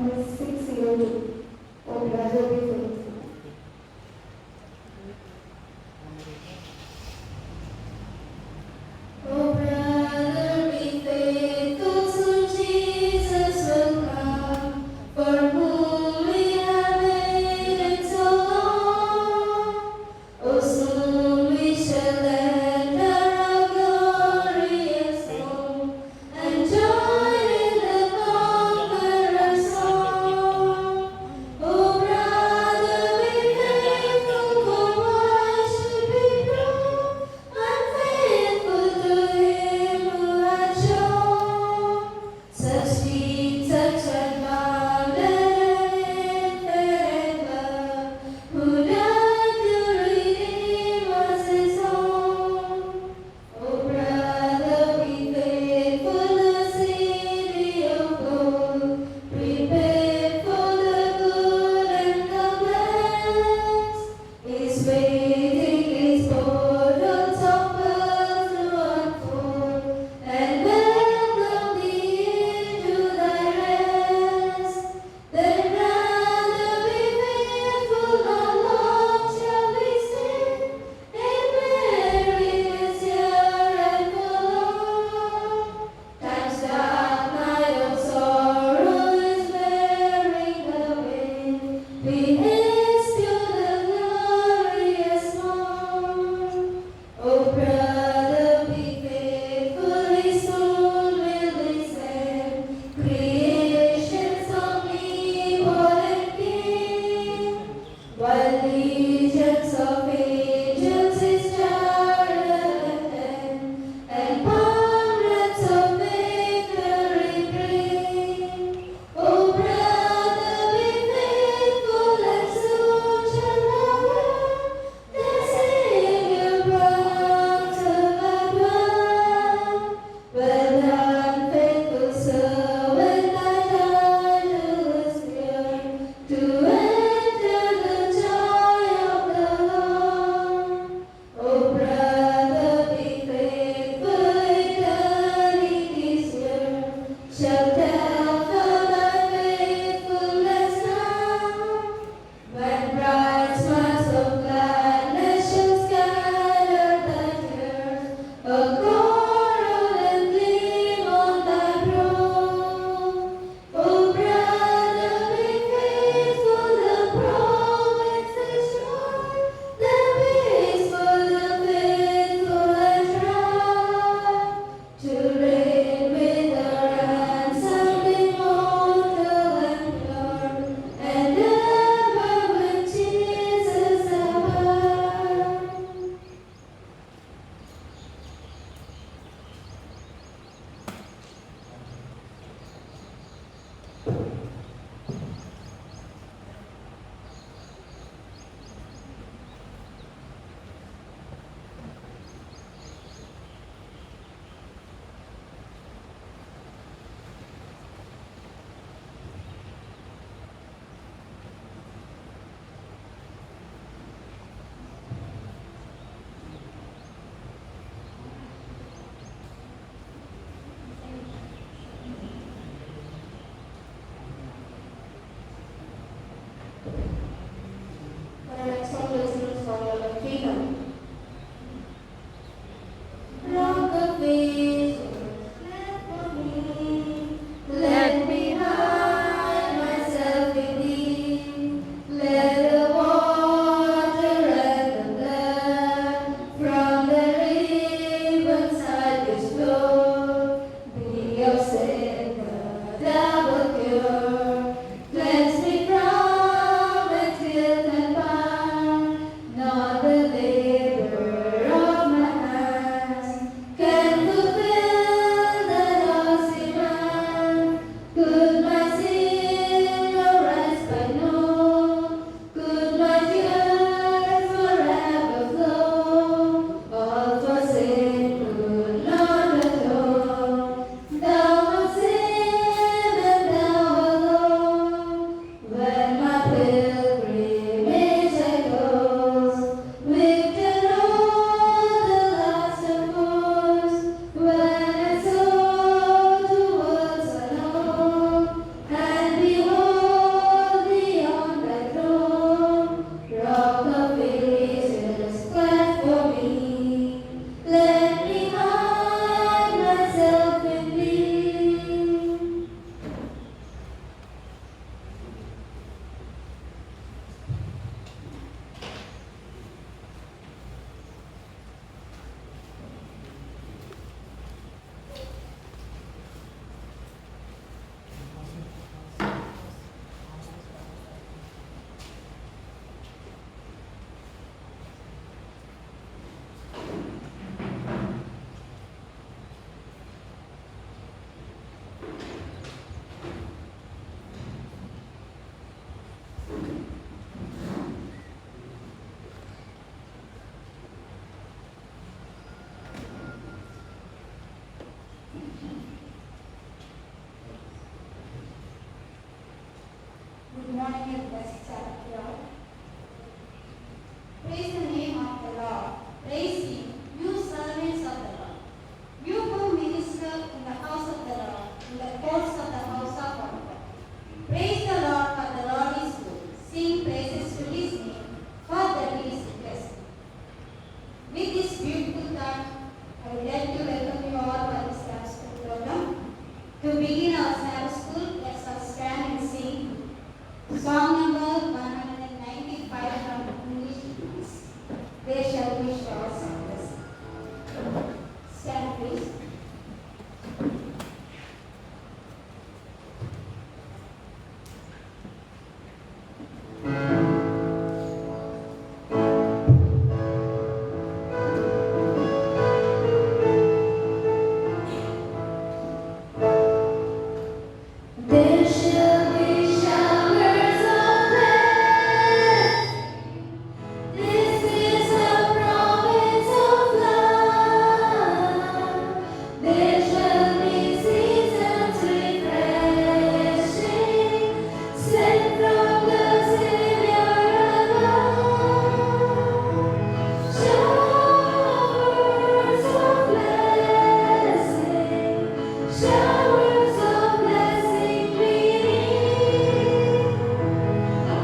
number 602. Oh, brother, be faithful. Oh, brother, be faithful, soon Jesus will come. For whom we have waited so long. Oh, soon we shall enter our glorious home and join in the conqueror's song. I would like to welcome you all for this Sabbath School program. To begin our Sabbath School, let us stand and sing song number 195 from English Hymns. There shall be showers of blessing. Stand, please. There shall be showers of blessing. This is the promise of love. There shall be seasons refreshing, sent from the Savior above. Showers of blessing, showers of blessing we need.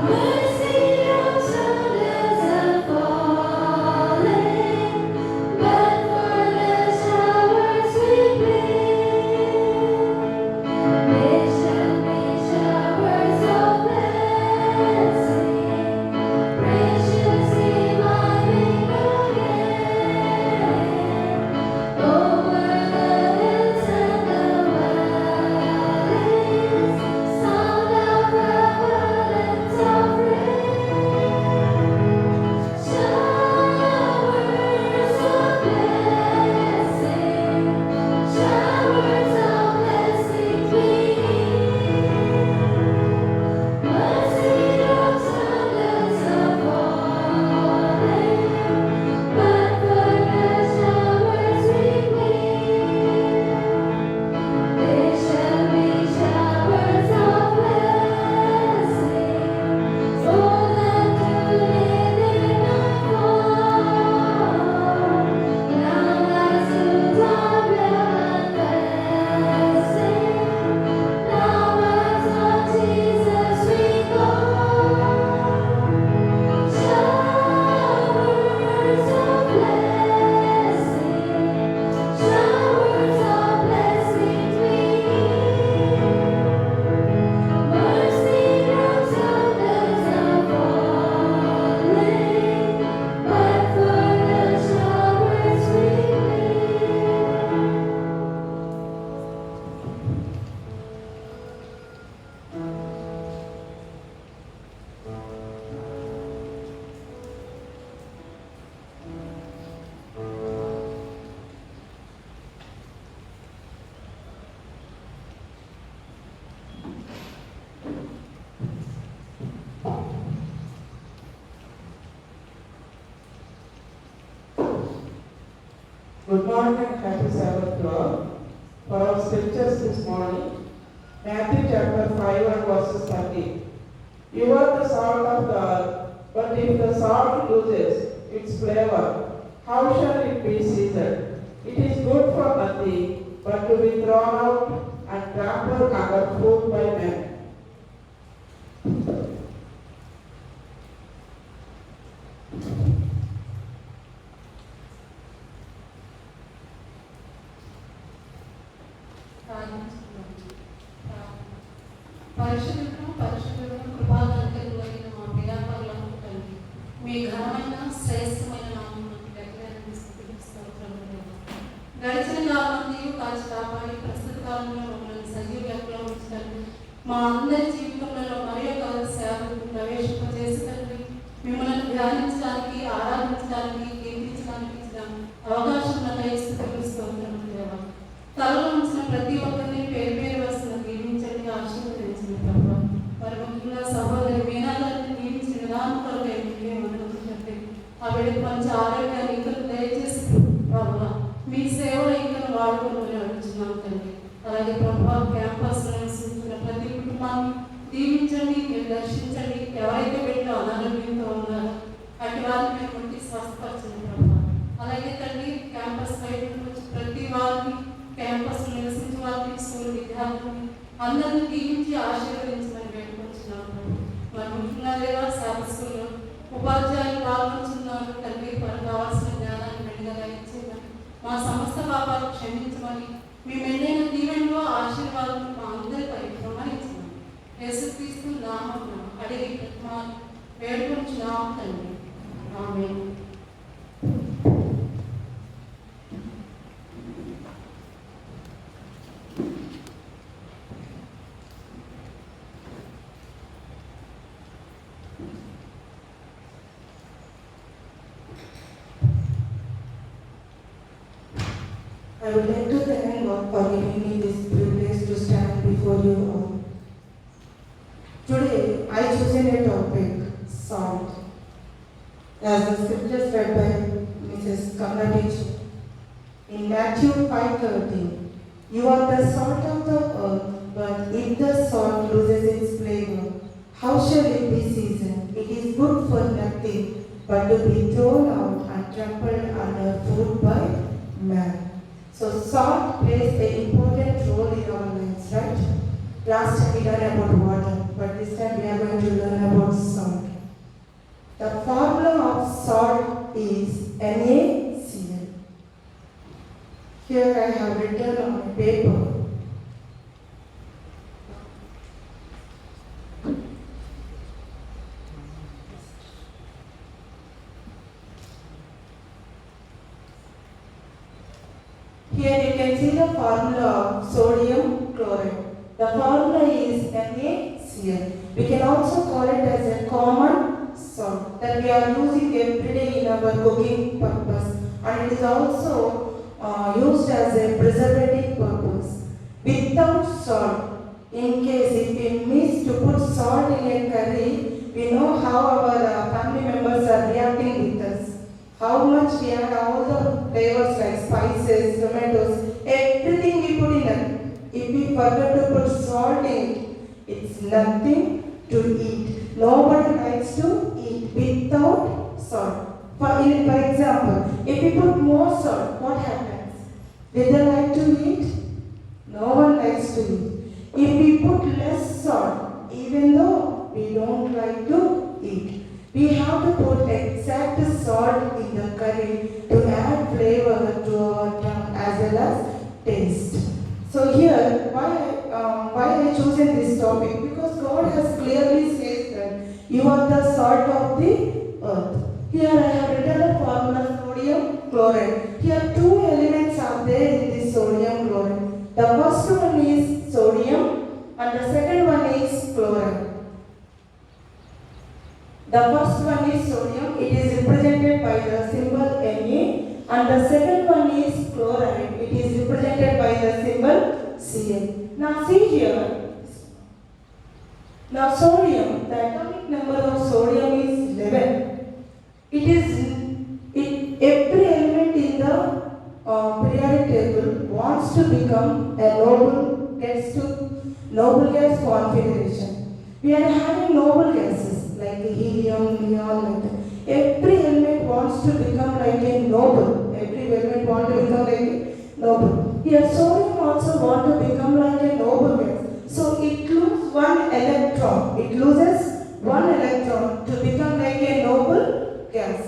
Mercy drops hundreds are falling, but for the showers we plead. There shall be showers of blessing, precious reviving again, over the hills and the valleys, sound of abundance of rain. Showers of blessing, showers of blessing we need. Mercy drops hundreds are falling, but for the showers we plead. There shall be showers of blessing, for them to live in my fall. Now lies the double blessing, now as on Jesus we go. Showers of blessing, showers of blessing we need. Mercy drops hundreds are falling, but for the showers we plead. Good morning and happy Sabbath to all. For our scriptures this morning, Matthew chapter 5 and verses 30. You are the salt of the earth, but if the salt loses its flavor, how shall it be seasoned? It is good for nothing, but to be thrown out and trampled underfoot by men. పరిశుద్ధులను కృపాకరంగా మా ప్రియాపరులను తండ్రి మీ ఘనమైన శ్రేష్టమైన నామమునకు లెక్కలేని స్తుతులు స్తోత్రములు దేవా. గడిచిన కాలమందు కాచి కాపాడి ప్రస్తుత కాలంలో మమ్మల్ని సజీవ లెక్కలో ఉంచండి. మా అందరి జీవితంలో మరి ఒక సేవకు ప్రవేశింపజేసి తండ్రి మిమ్మల్ని ధ్యానించడానికి, ఆరాధించడానికి, కీర్తించడానికి ఇచ్చిన అవకాశం స్తుతులు స్తోత్రములు దేవా. తలలో ఉంచిన ప్రతి ఒక్కరిని పేరు పేరు వస్తున్న దీవించండి, ఆశీర్వదించండి ప్రభావ. మరి ముఖ్యంగా సహోదరి మీనాలను దీవించిన విధానం కొరకు ఏమనుకుంటుంటే ఆ బిడ్డకు మంచి ఆరోగ్యాన్ని ఇంకా దయచేసి ప్రభావ మీ సేవలో ఇంకా వాడుకోవాలని అడుగుతున్నాం తండ్రి. అలాగే ప్రభావ క్యాంపస్లో నివసించిన ప్రతి కుటుంబాన్ని దీవించండి, మీరు దర్శించండి. ఎవరైతే బిడ్డలు అనారోగ్యంతో ఉన్నారో అటు వారిని మీరు ముట్టి స్వస్థపరచండి ప్రభావ. అలాగే తండ్రి క్యాంపస్ బయట నుంచి ప్రతి వారిని క్యాంపస్ నివసించే వారిని స్కూల్ విద్యార్థులని అందరినీ దీవించి ఆశీర్వదించమని వేడుకొచ్చున్నాము. మరి ముఖ్యంగా లేదా శాస్త్ర స్కూల్లో ఉపాధ్యాయులు పాల్గొంటున్నారు తండ్రి. వారికి కావాల్సిన జ్ఞానాన్ని మెండుగా ఇచ్చి మా సమస్త పాపాలు క్షమించమని మీ మెండైన దీవెనలో ఆశీర్వాదం మా అందరిపై ప్రమాణించమని యేసుక్రీస్తు నామమున అడిగి వేడుకొంచున్నాం తండ్రి. ఆమేన్. I would like to thank God for giving me this privilege to stand before you all. Today, I chosen a topic, salt. As the scriptures read by Mrs. Kamla teacher, in Matthew 5:13, you are the salt of the earth, but if the salt loses its flavor, how shall it be seasoned? It is good for nothing but to be thrown out and trampled under foot by man. So salt plays an important role in our lives, right? Last time we learned about water, but this time we are going to learn about salt. The formula of salt is NaCl. Here I have written on paper. Here you can see the formula of sodium chloride. The formula is NaCl. We can also call it as a common salt that we are using every day in our cooking purpose, and it is also used as a preservative purpose. Without salt, in case if we miss to put salt in a curry, we know how our family members are reacting with us. How much we add all the flavors like spices, tomatoes, everything we put in it. If we forget to put salt in it, it's nothing to eat. Nobody likes to eat without salt. For example, if we put more salt, what happens? Did they like to eat? No one likes to eat. If we put less salt, even though we don't like to eat, we have to put exact salt in the curry to add flavor to our tongue as well as taste. So here, why I chosen this topic? Because God has clearly said that you are the salt of the earth. Here I have written the formula sodium chloride. Here two elements are there in this sodium chloride. The first one is sodium and the second one is chloride. The first one is sodium, it is represented by the symbol Na, and the second one is chloride, it is represented by the symbol Cl. Now see here, now sodium, the atomic number of sodium is 11. Every element in the periodic table wants to become a gets to noble gas configuration. We are having noble gases like helium, neon, like that. Every element wants to become like a noble. Every element wants to become like a noble. Here sodium also wants to become like a noble gas. So it loses one electron. It loses one electron to become like a noble gas.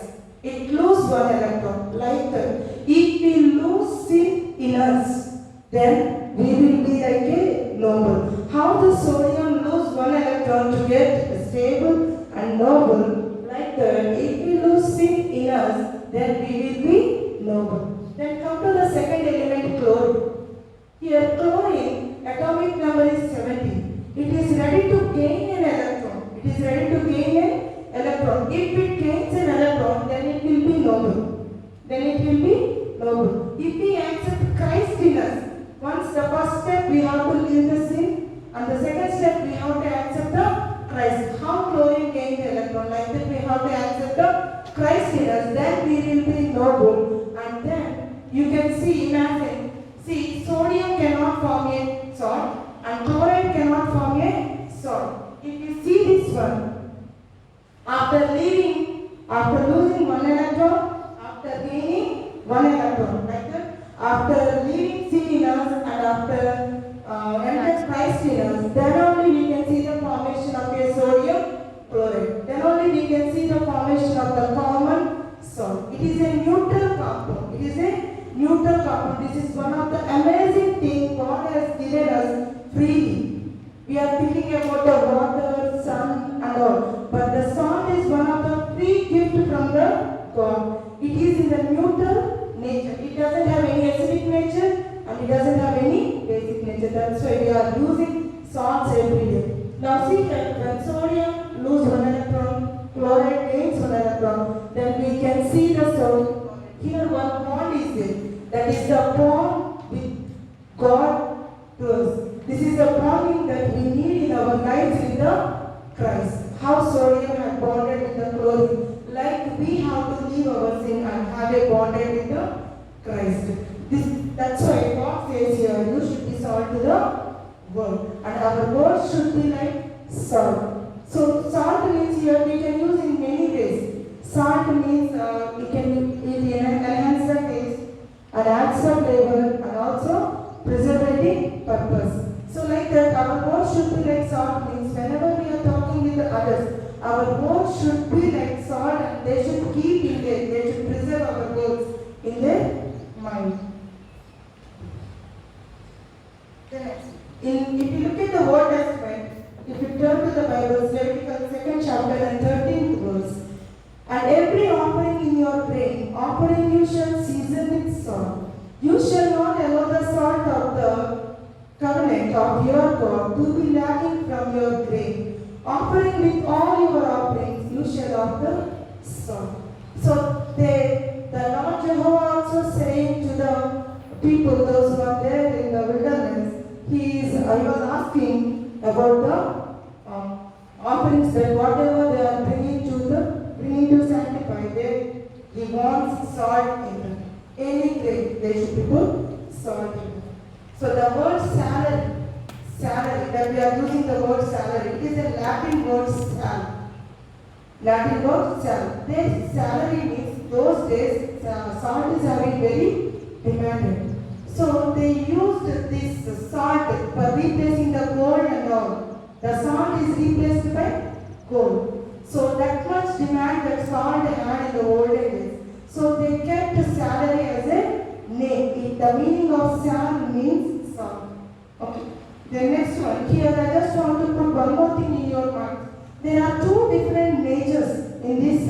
It loses one electron like that. If we lose sin in us, then we will be like a noble. How the sodium lose one electron to get stable and noble? Like that, if we lose sin in us, then we will be noble. Then come to the second element, chlorine. Here chlorine, atomic number is 70. It is ready to gain an electron. It is ready to gain an electron. If it gains an electron, then it will be noble. Then it will be noble. If we accept Christ in us, once the first step we have to leave the sin, and the second step we have to accept the Christ. How chlorine gains the electron? Like that we have to accept the Christ in us. Then we will be noble. And then you can see, imagine, see, sodium cannot form a salt and chlorine cannot form a salt. If you see this one, after losing one electron, after gaining one electron, like that, after leaving sin in us and after entering Christ in us, then only we can see the formation of a sodium chloride. Then only we can see the formation of the common salt. It is a neutral compound. It is a neutral compound. This is one of the amazing things God has given us freely. We are thinking about the water, sun and all. But the salt is one of the free gift from the God. It is in the neutral nature. It doesn't have any acidic nature and it doesn't have any basic nature. That's why we are using salts every day. Now see that when sodium lose one electron, chloride gains one electron, then we can see the sodium. Here one bond is there. That is the bond with God to us. This is the bonding that we need in our lives with the Christ. How sodium had bonded with the chlorine. Like we have to leave our sin and have a bonded with the Christ. That's why God says here, you should be salt to the world. And our words should be like salt. So salt means here we can use in many ways. Salt means it enhance the taste and adds the flavor and also preservative purpose. So like that, our words should be like salt means whenever we are talking with the others, our words should be like salt and they should keep in there, they should preserve our words in their mind. The next. If you look at the Old Testament, if you turn to the Bible, Leviticus 2nd chapter and 13th verse, and every offering in your grain, offering you shall season with salt. You shall not allow the salt of the covenant of your God to be lacking from your grain. Offering with all your offerings, you shall offer salt. So the Lord Jehovah also saying to the people, those who are there in the wilderness, I was asking about the offerings that whatever they are bringing to sanctify, he wants salt in them. Any grain, they should put salt in them. So the word salary, that we are using the word salary, it is a Latin word sal. Latin word sal. This salary means those days salt is having very demanded. So they used this salt for replacing the gold and all. The salt is replaced by gold. So that much demand that salt had in the olden days. So they kept the salary as a name. The meaning of sal means salt. Okay. The next one. Here I just want to put one more thing in your mind. There are two different natures in this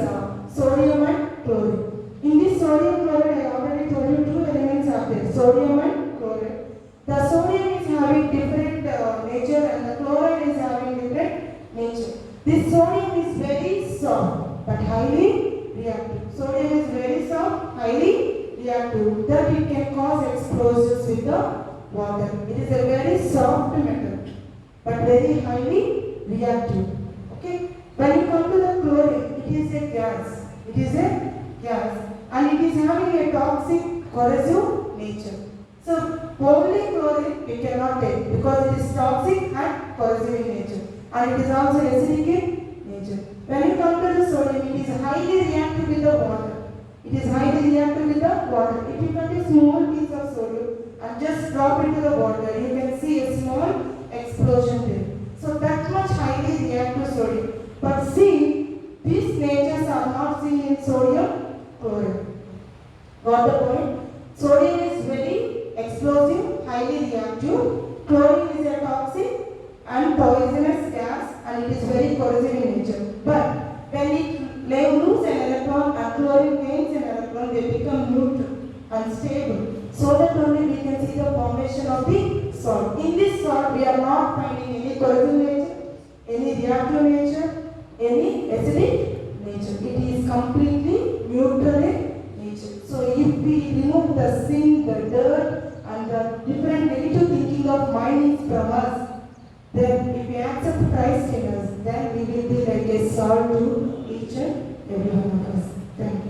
sodium and chlorine. In this sodium chloride, I already told you two elements are there, sodium and chloride. The sodium is having different nature and the chloride is having different nature. This sodium is very soft but highly reactive. Sodium is very soft, highly reactive. That it can cause explosions with the water. It is a very soft metal but very highly reactive. Okay? When you come to the chlorine, it is a gas. It is a gas. And it is having a toxic corrosive nature. So only chlorine we cannot take because it is toxic and corrosive in nature. And it is also acidic in nature. When you come to the sodium, it is highly reactive with the water. It is highly reactive with the water. If you cut a small piece of sodium and just drop into the water, you can see a small explosion there. So that much highly reactive sodium. But see, these natures are not seen in sodium chloride. Got the point? Sodium is very explosive, highly reactive. Chlorine is a toxic and poisonous gas and it is very corrosive in nature. But when it loses an electron and chlorine gains an electron, they become neutral and stable. So that only we can see the formation of the salt. In this salt, we are not finding any corrosive nature, any reactive nature, any acidic nature. It is completely neutral in nature. So if we remove the sin, the dirt and the different negative thinking of minds from us, then if we accept Christ in us, then we will be like a salt to each and every one of us. Thank you.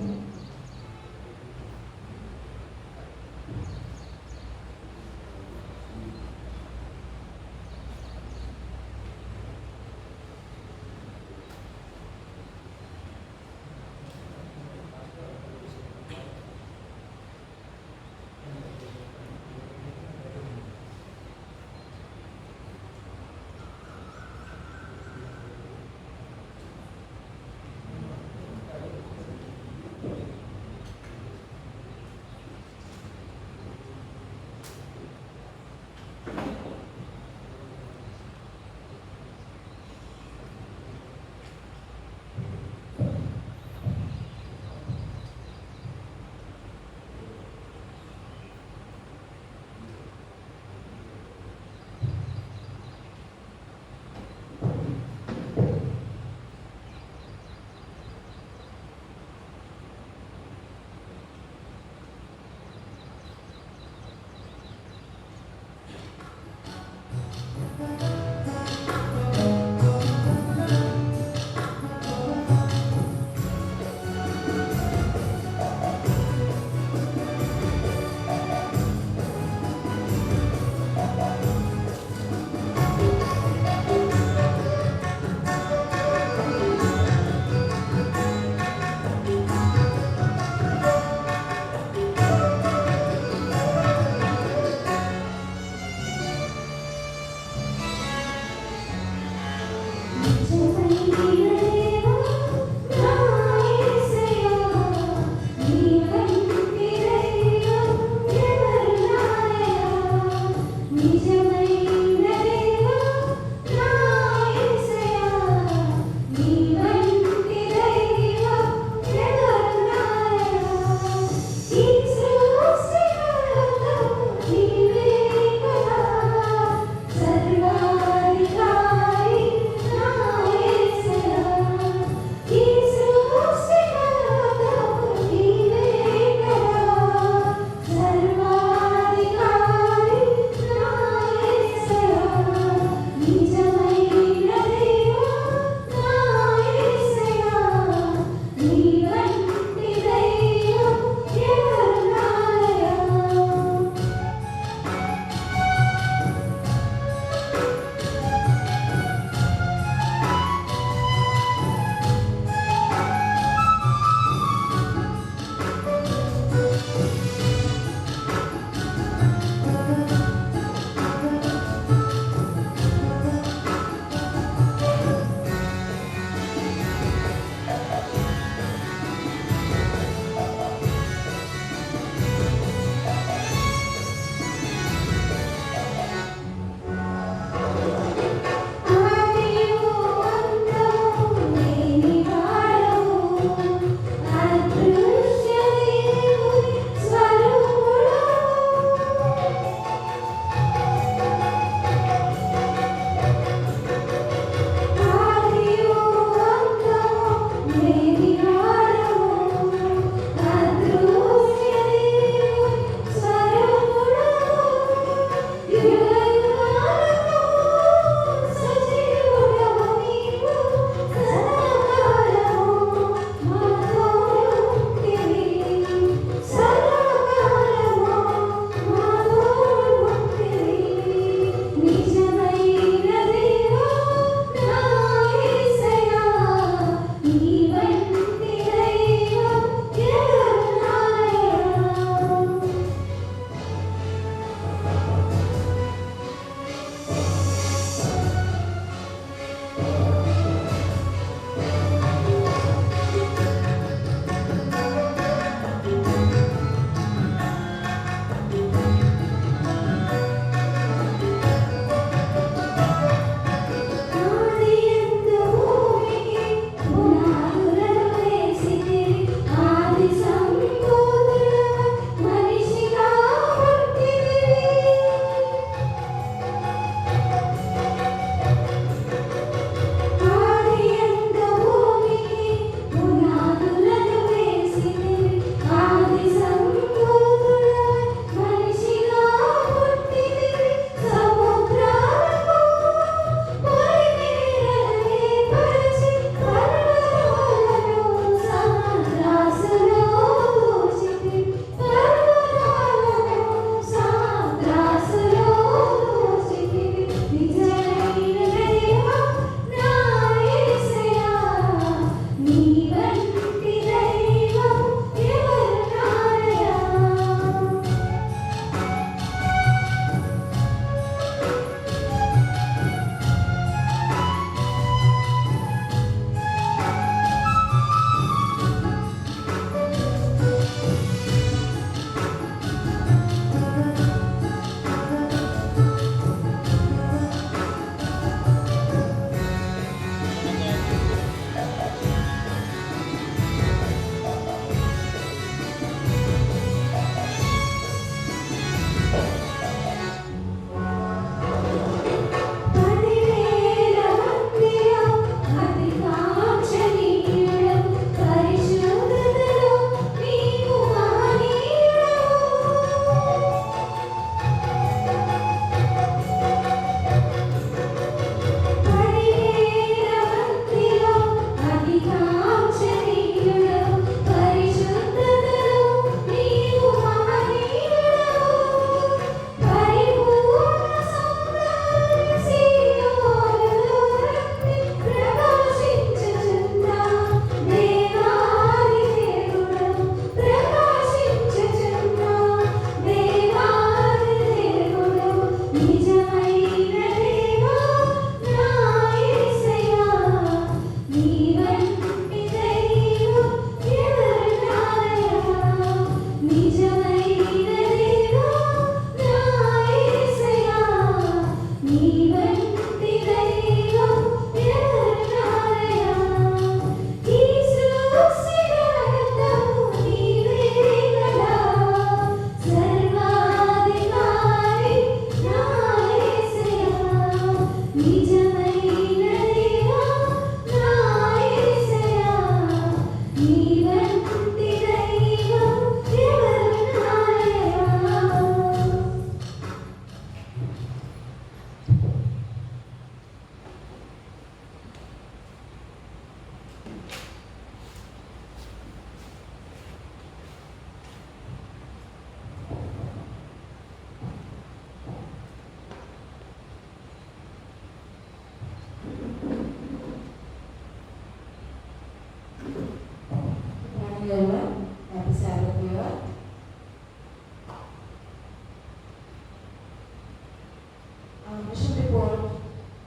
mission report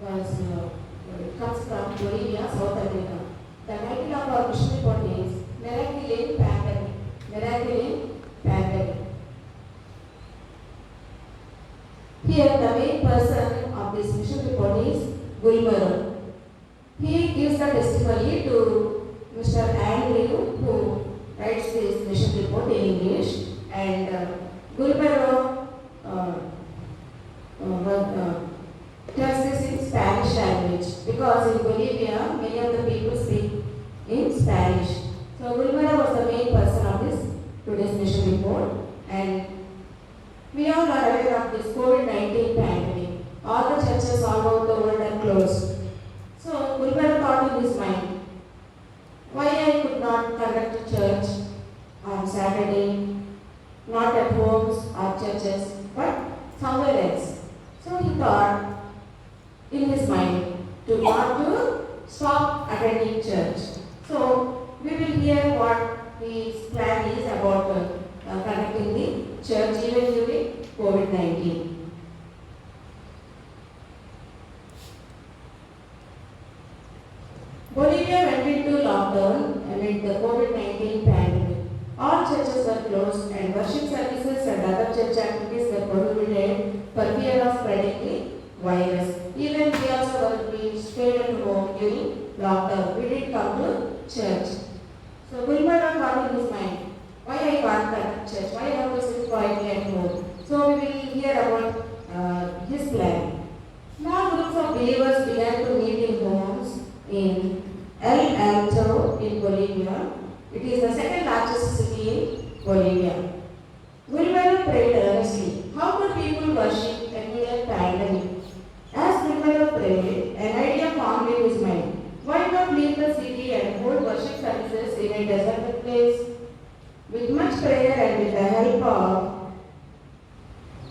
comes from Bolivia, South America. The title of our mission report is Miracle in Pandemic. Miracle in Pandemic. Here, the main person of this mission report is Gulmaro. He gives the testimony to Mr. Andrew, who writes this mission report in English, and Gulmaro tells this in Spanish language, because in Bolivia many of the people speak in Spanish. So Gulmaro was the main person of this today's mission report, and we all are aware of this COVID-19 pandemic. All the churches all over the world are closed. So Gulmaro thought in his mind, why I could not conduct a church on Saturday, not at homes or churches, but somewhere else. So he thought in his mind to not to stop attending church. So we will hear what his plan is about conducting the church even during COVID-19. Bolivia went into lockdown amid the COVID-19 pandemic. All churches were closed and worship services and other church activities were prohibited for fear of spreading the virus. Even we also were being stayed at home during lockdown. We didn't come to church. So Gulmaro thought in his mind, why I can't conduct church? Why I have to sit quietly at home? So we will hear about his plan. Small groups of believers began to meet in homes in El Alto in Bolivia. It is the second largest city in Bolivia. Gulmaro prayed earnestly. How could people worship amid a pandemic? As Gulmaro prayed, an idea formed in his mind. Why not leave the city and hold worship services in a deserted place? With much prayer and with the help of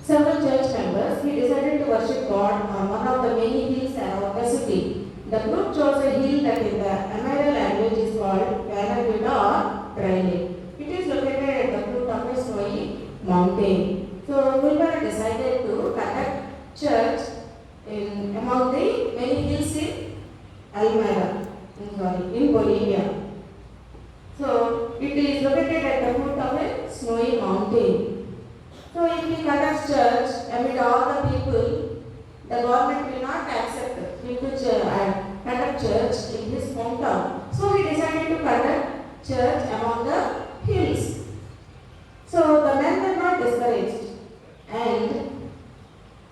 several church members, he decided to worship God on one of the many hills around the city. The group chose a hill that in the Amerindian language is called Vanaguda or Dry Lake. It is located at the foot of a snowy mountain. So Gulmaro decided to conduct church among the many hills in in Bolivia. So it is located at the foot of a snowy mountain. So if he conducts church amid all the people, the government will not accept him to conduct church in his hometown. So he decided to conduct church among the hills. So the men were not discouraged, and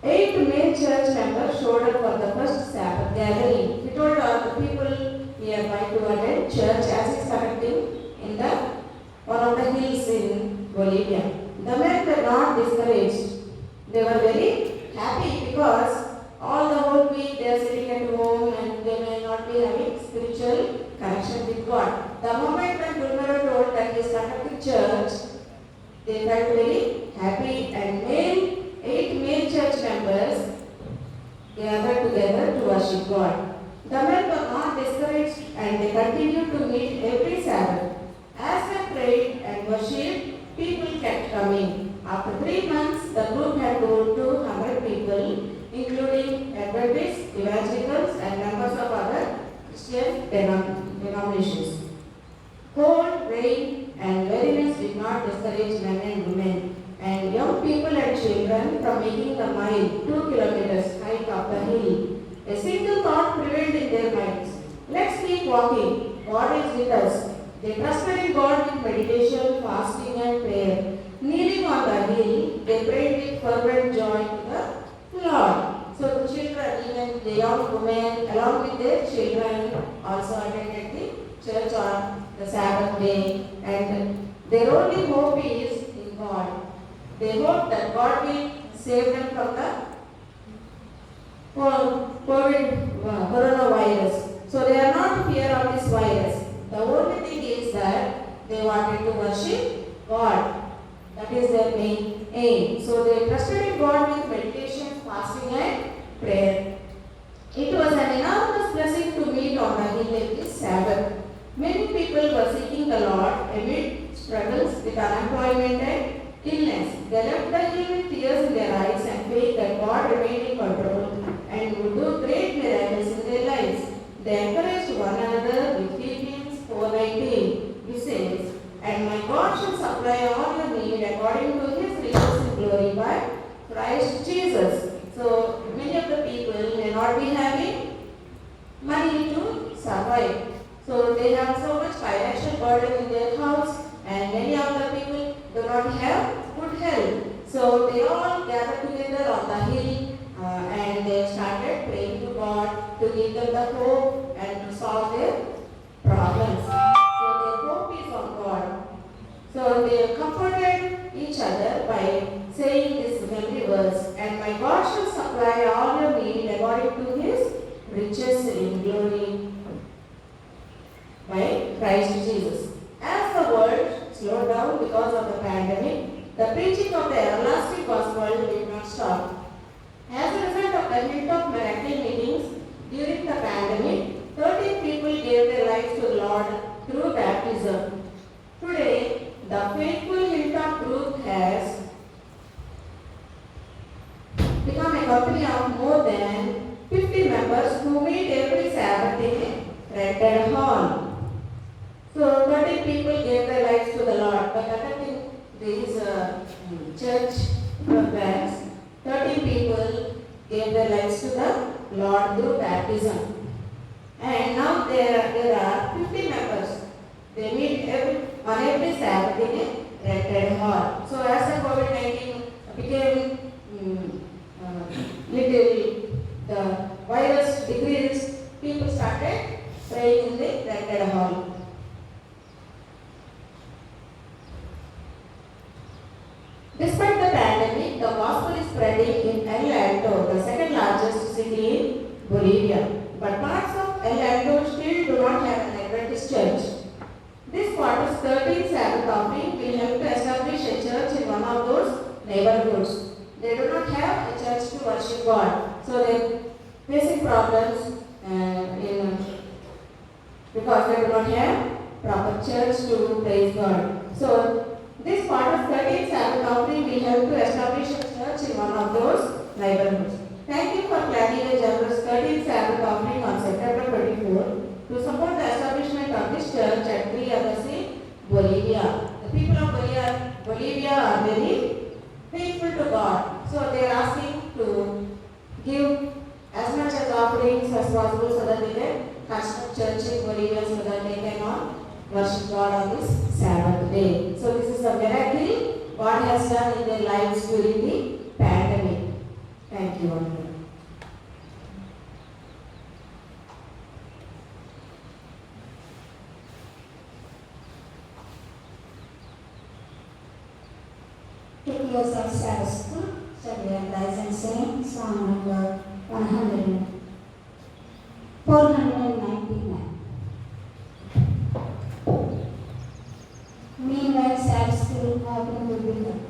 8 main church members showed up for the first Sabbath gathering. He told all the people nearby to attend church as he is conducting in one of the hills in Bolivia. The men were not discouraged. They were very happy because all the whole week they are sitting at home and they may not be having spiritual connection with God. The moment when Gulmaro told that he is conducting church, they felt very happy, and 8 main church members gathered together to worship God. The men were not discouraged and they continued to meet every Sabbath. As they prayed and worshipped, people kept coming. After 3 months, the group had grown to 100 people, including Adventists, evangelicals, and members of other Christian denominations. Cold, rain, and weariness did not discourage men and women, and young people and children from making the mile 2 kilometers hike up the hill. A single thought prevailed in their minds. Let's keep walking. God is with us. They trusted in God with meditation, fasting, and prayer. Kneeling on the hill, they prayed with fervent joy to the Lord. So the children, even the young women, along with their children, also attended the church on the Sabbath day, and their only hope is in God. They hope that God will save them from the coronavirus. So they are not in fear of this virus. The only thing is that they wanted to worship God. That is their main aim. So they trusted in God with meditation, fasting, and prayer. It was an enormous blessing to meet on the hill every Sabbath. Many people were seeking the Lord amid struggles with unemployment and illness. They left the hill with tears in their eyes and faith that God remained in control they encouraged one another with Philippians 4:19, which says, "And my God shall supply all your need according to his riches in glory by Christ Jesus." So many of the people may not be having money to survive. So they have so much financial burden in their house, and many of the people do not have good health. So they all gathered together on the hill and they started praying to God to give them the hope and to solve their problems. So their hope is on God. So they comforted each other by saying this memory verse, "And my God shall supply all your need according to his riches in glory by Christ Jesus." As the world slowed down because of the pandemic, the preaching of the everlasting gospel did not stop. As a result of the Hilltop Miracle meetings during the pandemic, 13 people gave their lives to the Lord through baptism. Today, the faithful Hilltop group has become a company of more than 50 members who meet every Sabbath in a rented hall. So 13 people gave their lives to the Lord. But attending these church programs, 13 people gave their lives to the Lord through baptism. And now there are 50 members. They meet on every Sabbath in a rented hall. So as the COVID-19 became the virus decreased, people started praying in the rented hall. Despite the pandemic, the gospel is spreading in El Alto, the second largest city in Bolivia. But parts of El Alto still do not have an Adventist church. This quarter's 13th Sabbath offering will help to establish a church in one of those neighborhoods. They do not have a church to worship God. So they are facing problems because they do not have proper church to praise God. So this part of 13th Sabbath offering will help to establish a church in one of those neighborhoods. Thank you for planning a generous 13th Sabbath offering on September 24 to support the establishment of this church at Three Agassi, Bolivia. The people of Bolivia are very faithful to God. So they are asking to give as much as offerings as possible so that they can construct church in Bolivia so that they can worship God on this Sabbath day. So this is a miracle God has done in their lives during the pandemic. Thank you, Andrea. To close our Sabbath school, shall we rise and sing song number 499. Meanwhile, Sabbath school offering will be done.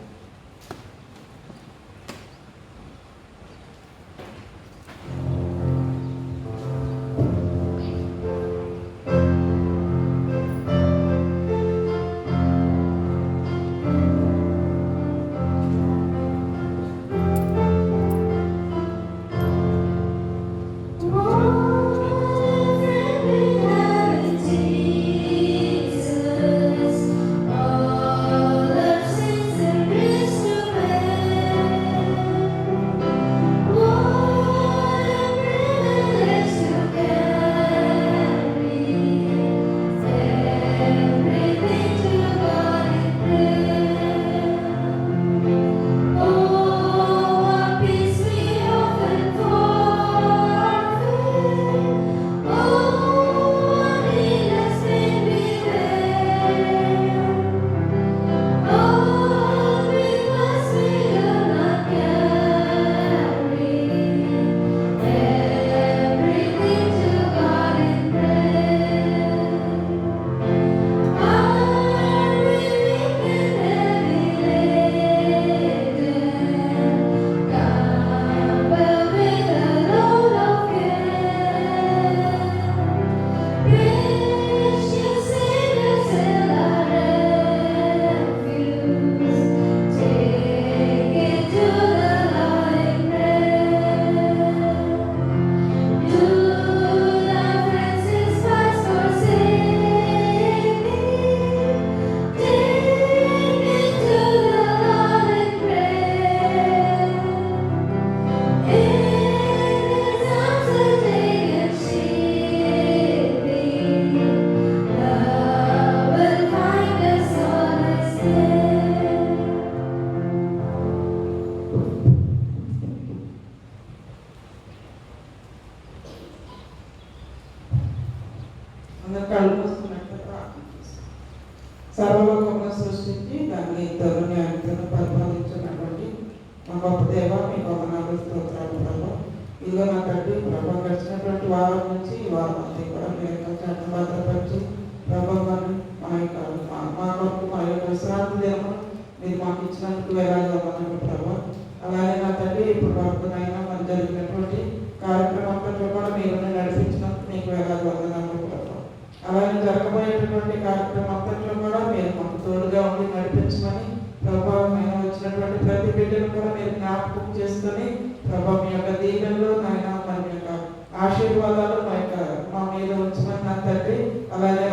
గొప్ప దేవ మీకు వందనాలు స్తోత్రాలు ప్రభా. ఇదిగో నా తండ్రి ప్రభా గడిచినటువంటి వారం నుంచి ఈ వారం అంతా కూడా మీరు యొక్క భద్రపరిచి ప్రభా మా యొక్క మా కొరకు మా యొక్క విశ్రాంతి దినము మీరు మాకు ఇచ్చినందుకు వేలాది వందనాలు ప్రభా. అలాగే నా తండ్రి ఇప్పుడు వరకు అయినా మరి జరిగినటువంటి కార్యక్రమం అంతట్లో కూడా మీరు నడిపించినందుకు మీకు వేలాది వందనాలు ప్రభా. అలాగే జరగబోయేటటువంటి కార్యక్రమం అంతట్లో కూడా మీరు మాకు తోడుగా ఉండి నడిపించమని ప్రభా, మేము వచ్చినటువంటి ప్రతి బిడ్డను కూడా మీరు జ్ఞాపకం చేసుకొని ప్రభా మీ యొక్క దీవెనలు నాయన మన యొక్క ఆశీర్వాదాలు మా మీద ఉంచమని నా తండ్రి. అలాగే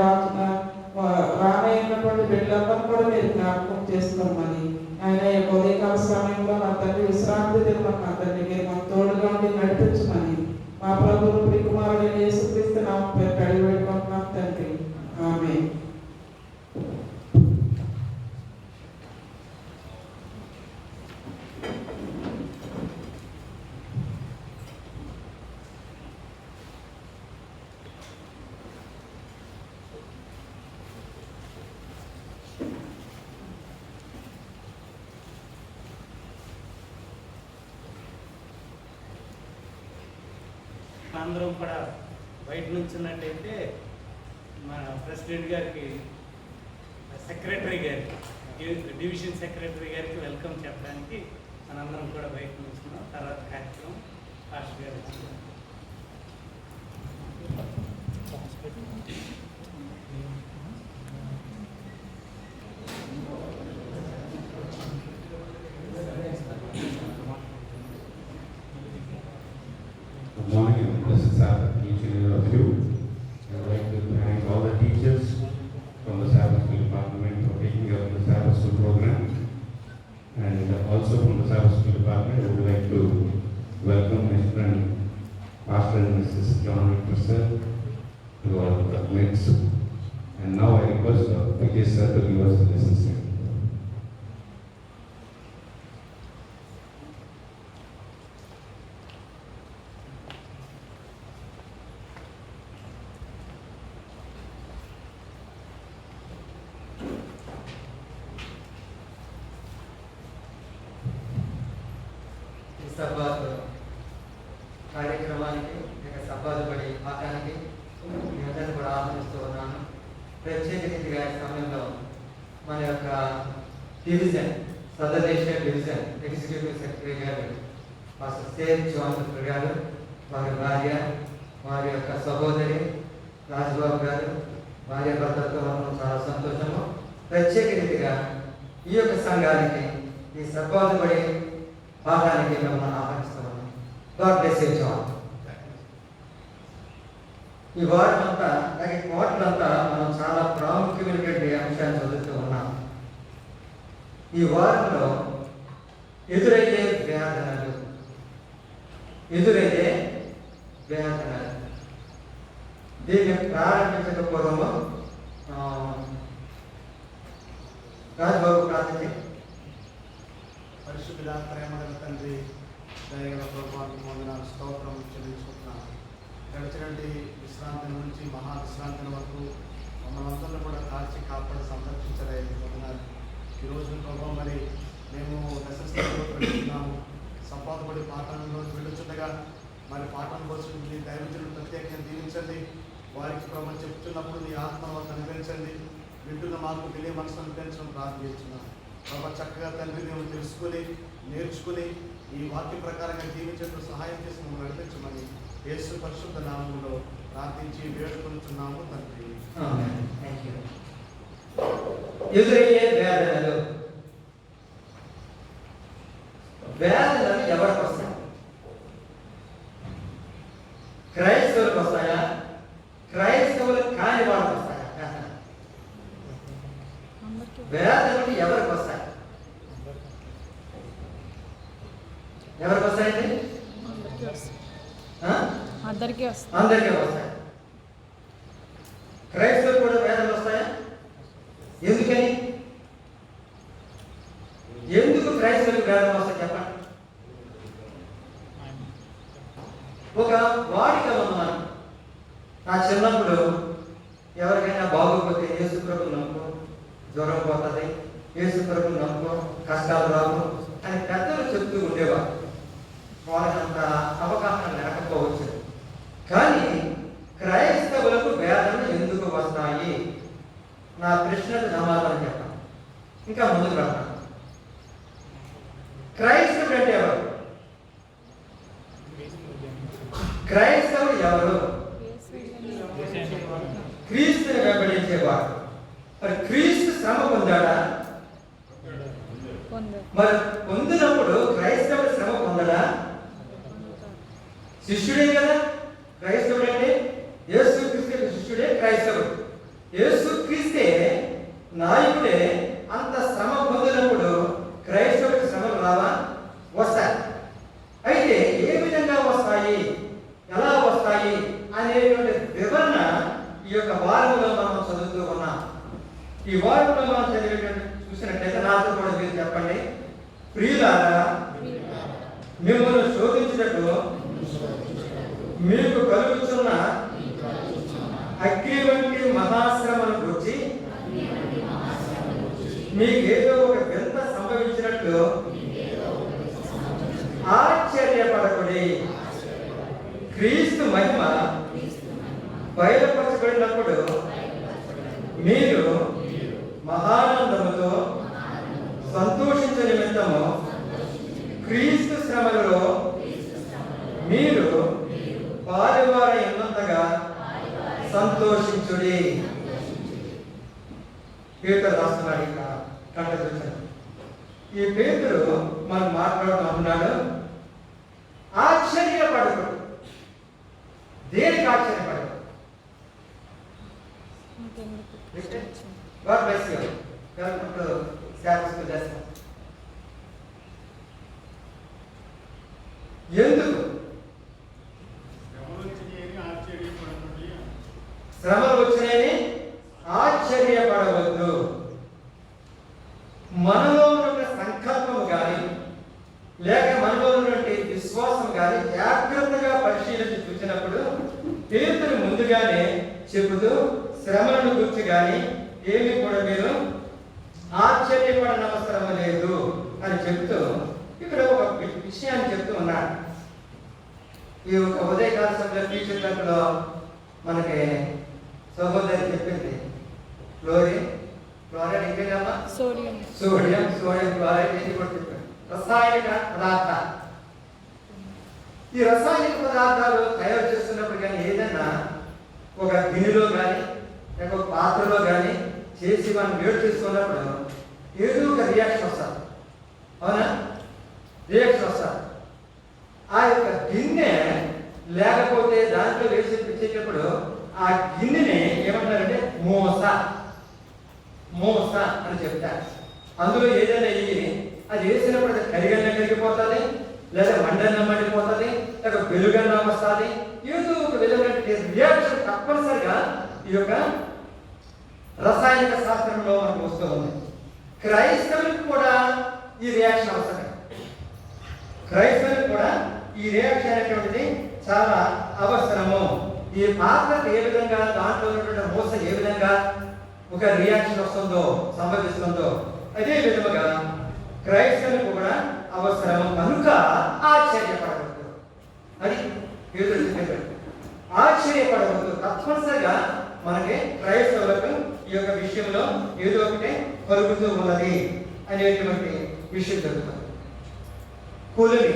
రానైనటువంటి బిడ్డలందరూ కూడా మీరు జ్ఞాపకం చేసుకోమని ఆయన యొక్క ఉదయకాల సమయంలో నా తండ్రి విశ్రాంతి దినమని నా తండ్రి మీరు మాకు తోడుగా ఉండి నడిపించమని మా ప్రభువు ప్రియకుమారుడైన యేసుక్రీస్తు నామమున పేరు అడిగి పెట్టుకుంటున్నాం తండ్రి. ఆమేన్. అందరం కూడా బయట నుంచి ఉన్నట్టయితే మన ప్రెసిడెంట్ గారికి, సెక్రటరీ గారికి, డివిజన్ సెక్రటరీ గారికి వెల్కమ్ చెప్పడానికి మనందరం కూడా బయట నుంచున్నాం. తర్వాత కార్యక్రమం పాస్టర్ గారు వచ్చినాం. Good morning and blessed Sabbath to each and every of you. I would like to thank all the teachers from the Sabbath School Department for taking up the Sabbath School program, and also from the Sabbath School Department I would like to welcome my friend Pastor and Mrs. John Victor to our midst. And now I request PK sir to give us the lesson statement. Sabbath కార్యక్రమానికి లేక Sabbath పడి పాఠానికి మీ అందరినీ కూడా ఆహ్వానిస్తూ ఉన్నాను. ప్రత్యేక రీతిగా ఈ సమయంలో మన యొక్క డివిజన్, సదర్దేశీయ డివిజన్ ఎగ్జిక్యూటివ్ సెక్రటరీ గారు మాస్టర్ సేర్ జాన్ గారు, వారి భార్య, వారి యొక్క సహోదరి రాజ్బాబు గారు, భార్య భర్తతో ఉండడం చాలా సంతోషము. ప్రత్యేక రీతిగా ఈ యొక్క సంఘానికి ఈ సబ్బాత్ పడి పాఠానికి మిమ్మల్ని ఆహ్వానిస్తున్నాను. God bless you John. ఈ వారం అంతా, అలాగే కోట్లంతా మనం చాలా ప్రాముఖ్యమైనటువంటి అంశాన్ని చదువుతూ ఉన్నాం. ఈ వారంలో ఎదురయ్యే వేదనలు, దీన్ని ప్రారంభించకపోవడము రాజ్బాబు ప్రార్థన. పరిశుద్ధుడా, ప్రేమగల తండ్రి, దయగల ప్రభువానికి వందనాలు, స్తోత్రం చెల్లించుకుంటున్నాను. గడిచినటువంటి విశ్రాంతి నుంచి మహా విశ్రాంతి వరకు మమ్మల్ని కూడా కాల్చి కాపాడి సంరక్షించడానికి వందనాలు. ఈరోజు ప్రభావం మరి మేము దశస్థాయిలో పెడుతున్నాము. సంపాదపడి పాఠంలో వెళ్ళుచుండగా మరి పాఠం కోసం మీ దైవజనులు ప్రత్యేకంగా దీవించండి. వారికి ప్రభావం చెప్తున్నప్పుడు నీ ఆత్మ అనుగ్రహించండి. వింటున్న మాకు విలే మనసు అనుగ్రహించడం ప్రార్థిస్తున్నాను. ప్రభావ చక్కగా తండ్రి మేము తెలుసుకొని నేర్చుకుని ఈ వాక్య ప్రకారంగా జీవించేందుకు సహాయం చేసి మమ్మల్ని నడిపించమని యేసు పరిశుద్ధ నామములో ప్రార్థించి వేడుకొనుచున్నాము తండ్రి. ఎదురయ్యే వేదనలు. వేదనలు ఎవరికి వస్తాయి? క్రైస్తవులకు వస్తాయా? క్రైస్తవులు కాని వాళ్ళకి వస్తాయా? వేదనలు ఎవరికి వస్తాయి? ఎవరికి వస్తాయండి? అందరికీ వస్తాయి. క్రైస్తవులు కూడా వేదనలు వస్తాయా? ఎందుకని? ఎందుకు క్రైస్తవులకు వేదన వస్తాయి చెప్పండి. ఒక వాడిక ఉన్నాను. నా చిన్నప్పుడు ఎవరికైనా బాగోకపోతే యేసు ప్రభువుని నమ్ముకో, జ్వరం పోతుంది, యేసు ప్రభువుని నమ్ముకో, కష్టాలు రావు, అని పెద్దలు చెప్తూ ఉండేవారు. వాళ్ళకంత అవగాహన లేకపోవచ్చు. కానీ క్రైస్తవులకు వేదనలు ఎందుకు వస్తాయి? నా ప్రశ్నకు సమాధానం చెప్పాను. ఇంకా ముందుకు వెళ్తాను. క్రైస్తవుడు అంటే ఎవరు? క్రైస్తవుడు ఎవరు? క్రీస్తుని వెంబడించేవాడు. మరి క్రీస్తు శ్రమ పొందాడా? మరి పొందినప్పుడు క్రైస్తవుడు శ్రమ పొందడా? శిష్యుడే కదా క్రైస్తవుడు అంటే. యేసు క్రీస్తు శిష్యుడే క్రైస్తవుడు. యేసు క్రీస్తే నాయకుడే. అంత శ్రమ పొందినప్పుడు క్రైస్తవుడికి శ్రమలు రావా? వస్తాయి. అయితే ఏ విధంగా వస్తాయి, ఎలా వస్తాయి అనేటువంటి వివరణ ఈ యొక్క వారంలో మనం చదువుతూ ఉన్నాం. ఈ వారంలో మనం చదివేటువంటి చూసినట్లయితే నాతో కూడా మీరు చెప్పండి. ప్రియులారా, మిమ్మల్ని శోధించినట్టు మీకు కలుగుతున్న అగ్ని వంటి మహాశ్రమను గురించి మీకేదో ఒక వింత సంభవించినట్లు ఆశ్చర్యపడకుడి. క్రీస్తు మహిమ బయలుపరచబడినప్పుడు మీరు మహానందముతో సంతోషించే నిమిత్తము క్రీస్తు శ్రమలలో మీరు పాలువారై ఉన్నంతగా సంతోషించుడి. పేతురు రాస్తున్నాడు. ఇంకా కంటొచ్చాడు. ఈ పేతురు మనం మాట్లాడుతున్నాడు. ఆశ్చర్యపడకు. దేనికి ఆశ్చర్యపడకు? God bless you. Welcome to Sabbath school lesson. ఎందుకు శ్రమలు వచ్చినాయని ఆశ్చర్యపడవద్దు. మనలో ఉన్న సంకల్పము కానీ లేక మనలో ఉన్నటువంటి విశ్వాసం కానీ జాగ్రత్తగా పరిశీలించి చూసినప్పుడు పేతురు ముందుగానే చెబుతూ శ్రమలను గురించి కానీ ఏమి కూడా మీరు ఆశ్చర్యపడనవసరం లేదు అని చెప్తూ ఇక్కడ ఒక విషయాన్ని చెప్తూ ఉన్నాడు. ఈ యొక్క ఉదయకాల సమయంలో టీచర్ క్లాసులో మనకి సహోదరి చెప్పింది. క్లోరైడ్ ఇంకేదమ్మా? సోడియం క్లోరైడ్ ఏంటి కూడా చెప్పారు. రసాయనిక పదార్థాలు. ఈ రసాయనిక పదార్థాలు తయారు చేస్తున్నప్పుడు కానీ ఏదైనా ఒక గిన్నెలో కానీ లేక ఒక పాత్రలో కానీ చేసి మనం వేడి చేసుకున్నప్పుడు ఏదో ఒక రియాక్షన్ వస్తుంది. అవునా? రియాక్షన్ వస్తుంది. ఆ యొక్క గిన్నె లేకపోతే దాంట్లో వేసి పెట్టేటప్పుడు ఆ గిన్నెని ఏమంటారంటే మోస అని చెప్తారు. అందులో ఏదైనా అది వేసినప్పుడు అది కరిగన్నా కరిగిపోతుంది, లేదా మండన్నా మండిపోతుంది, లేక వెలుగన్నా వస్తుంది. ఏదో ఒక విధమైన రియాక్షన్ తప్పనిసరిగా ఈ యొక్క రసాయనిక శాస్త్రంలో మనకు వస్తూ ఉంది. క్రైస్తవులకు కూడా ఈ రియాక్షన్ అవసరం. క్రైస్తవులకు కూడా ఈ రియాక్షన్ అనేటువంటిది చాలా అవసరము. ఈ పాత్రకు ఏ విధంగా దాంట్లో ఉన్నటువంటి మోస ఏ విధంగా ఒక రియాక్షన్ వస్తుందో సంభవిస్తుందో అదే విధముగా క్రైస్తవులకు కూడా అవసరము. కనుక ఆశ్చర్యపడవద్దు. అది ఆశ్చర్యపడవద్దు. తప్పనిసరిగా మనకి క్రైస్తవులకు ఈ యొక్క విషయంలో ఏదో ఒకటి కలుగుతూ ఉన్నది అనేటువంటి విషయం జరుగుతుంది. కొలిమి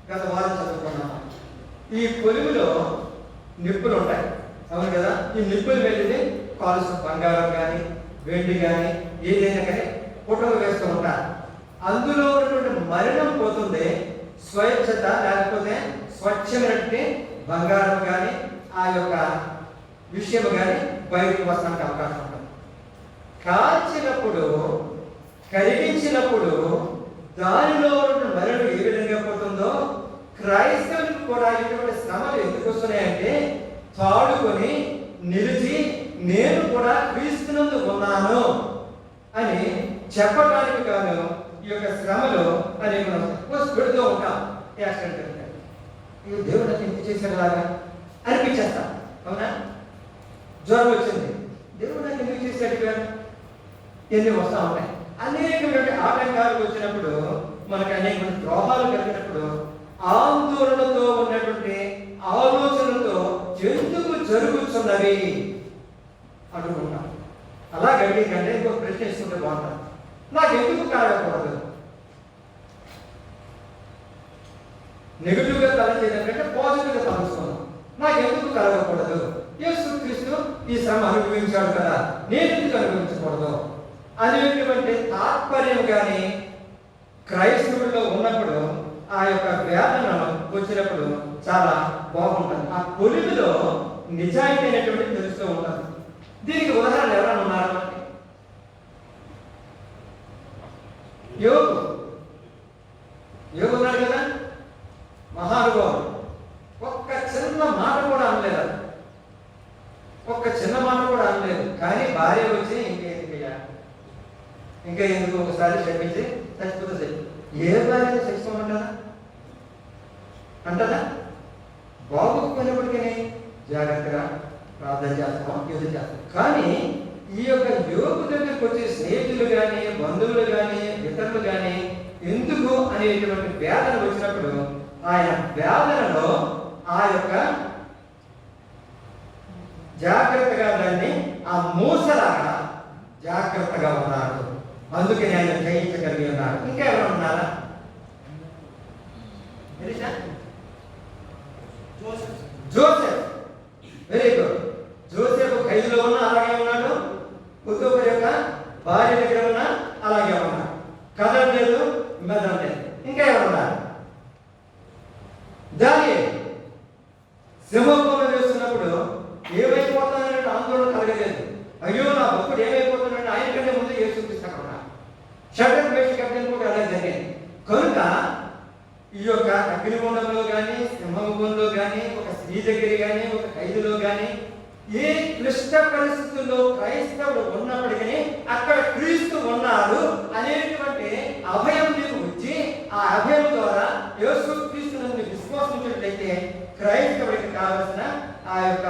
గత వారం చదువుకున్నాము. ఈ కొలిమిలో నిప్పులు ఉంటాయి. అవును కదా? ఈ నిప్పులు వెళ్ళి కాల్సిన బంగారం కానీ వెండి కానీ ఏదైనా కానీ పుటలు వేస్తూ ఉంటారు. అందులో ఉన్నటువంటి మలినం పోతుంది, స్వచ్ఛత లేకపోతే స్వచ్ఛమైనటువంటి బంగారం కానీ ఆ యొక్క విషయం కానీ బయటకు వస్తానికి అవకాశం ఉంటుంది. కాల్చినప్పుడు కరిగించినప్పుడు దానిలో ఉన్న మలినం ఏ విధంగా పోతుందో క్రైస్తవులకు కూడా ఇటువంటి శ్రమలు ఎందుకు వస్తున్నాయంటే తాడుకొని నిలిచి నేను కూడా క్రీస్తునందు ఉన్నాను అని చెప్పడానికి గాను ఈ యొక్క శ్రమలు అని మనం పెడుతూ ఉంటాం. యాక్సిడెంట్ ఈ దేవుడు నాకు ఇంత చేసేలాగా అనిపించేస్తాం. అవునా? జ్వరం వచ్చింది, దేవుడు నాకు ఎందుకు చేసేట్టుగా ఎన్ని వస్తూ ఉంటాయి. అనేకమైన ఆటంకాలు వచ్చినప్పుడు మనకు అనేక ద్రోహాలు కలిగినప్పుడు ఆందోళనతో ఉన్నటువంటి ఆలోచనలతో ఎందుకు జరుగుతున్నవి అనుకుంటాం. అలాగండి కంటే ఇంకొక ప్రశ్న ఇస్తుంటే బాగుంటాం. నాకు ఎందుకు కలగకూడదు? నెగిటివ్గా తలచేయడం కంటే పాజిటివ్గా తలుచుకున్నాం. నాకు ఎందుకు కలగకూడదు? యేసుక్రీస్తు ఈ శ్రమ అనుభవించాడు కదా, నేను ఎందుకు అనుభవించకూడదు అనేటువంటి తాత్పర్యం కానీ క్రైస్తవుడిలో ఉన్నప్పుడు ఆ యొక్క వేదన వచ్చినప్పుడు చాలా బాగుంటుంది. ఆ కొలిమిలో నిజాయితీ అనేటువంటి తెలుస్తూ ఉంటుంది. దీనికి ఉదాహరణ ఎవరైనా ఉన్నారా? యోగు ఉన్నాడు కదా, మహానుభావుడు. ఒక్క చిన్న మాట కూడా అనలేదు, ఒక్క చిన్న మాట కూడా అనలేదు. కానీ భార్య వచ్చి ఇంకా ఎందుకు ఒకసారి క్షమించి చచ్చిపోతే సరి. ఏ భార్య చచ్చిపోమంటారా అంటదా? బాగోకపోయినప్పటికీ జాగ్రత్తగా ప్రార్థన చేస్తాం, యుద్ధం చేస్తాం. కానీ ఈ యొక్క యోగు దగ్గరికి వచ్చే స్నేహితులు కానీ బంధువులు కానీ ఇతరులు కానీ ఎందుకు అనేటువంటి వేదన వచ్చినప్పుడు ఆయన వేదనలో ఆ యొక్క జాగ్రత్తగా దాన్ని ఆ మూసలాగా జాగ్రత్తగా ఉన్నాడు. అందుకని ఆయన జయించగలిగి ఉన్నాడు. ఇంకా ఎవరు ఉన్నారా? Joseph, very good. జోసెఫ్ ఖైదులో ఉన్న అలాగే ఉన్నాడు, కుతుబు యొక్క భార్య దగ్గర ఉన్న అలాగే ఉన్నాడు. కదలలేదు, మెదలలేదు. ఇంకా ఎవరు ఉన్నారు? దానియేలు సింహంలో వేస్తున్నప్పుడు ఏమైపోతాననే ఆందోళన కలగలేదు. అయ్యో నా భక్తుడు ఏమైపోతున్నాడు, ఆయన కంటే ముందు యేసుక్రీస్తు అక్కడ ఉన్నాడు. షడ్రక్ మేషక్ అబ్దెనగో కూడా అలా జరిగింది. కనుక ఈ యొక్క అగ్నిగుండంలో కానీ సింహంలో కానీ ఒక స్త్రీ దగ్గర కానీ ఒక ఖైదులో కానీ ఏ క్లిష్ట పరిస్థితుల్లో క్రైస్తవుడు ఉన్నప్పటికీ అక్కడ క్రీస్తు ఉన్నాడు అనేటువంటి అభయం నీకు వచ్చి ఆ అభయం ద్వారా యేసుక్రీస్తును విశ్వాసించినట్లయితే క్రైస్తవుడికి కావలసిన ఆ యొక్క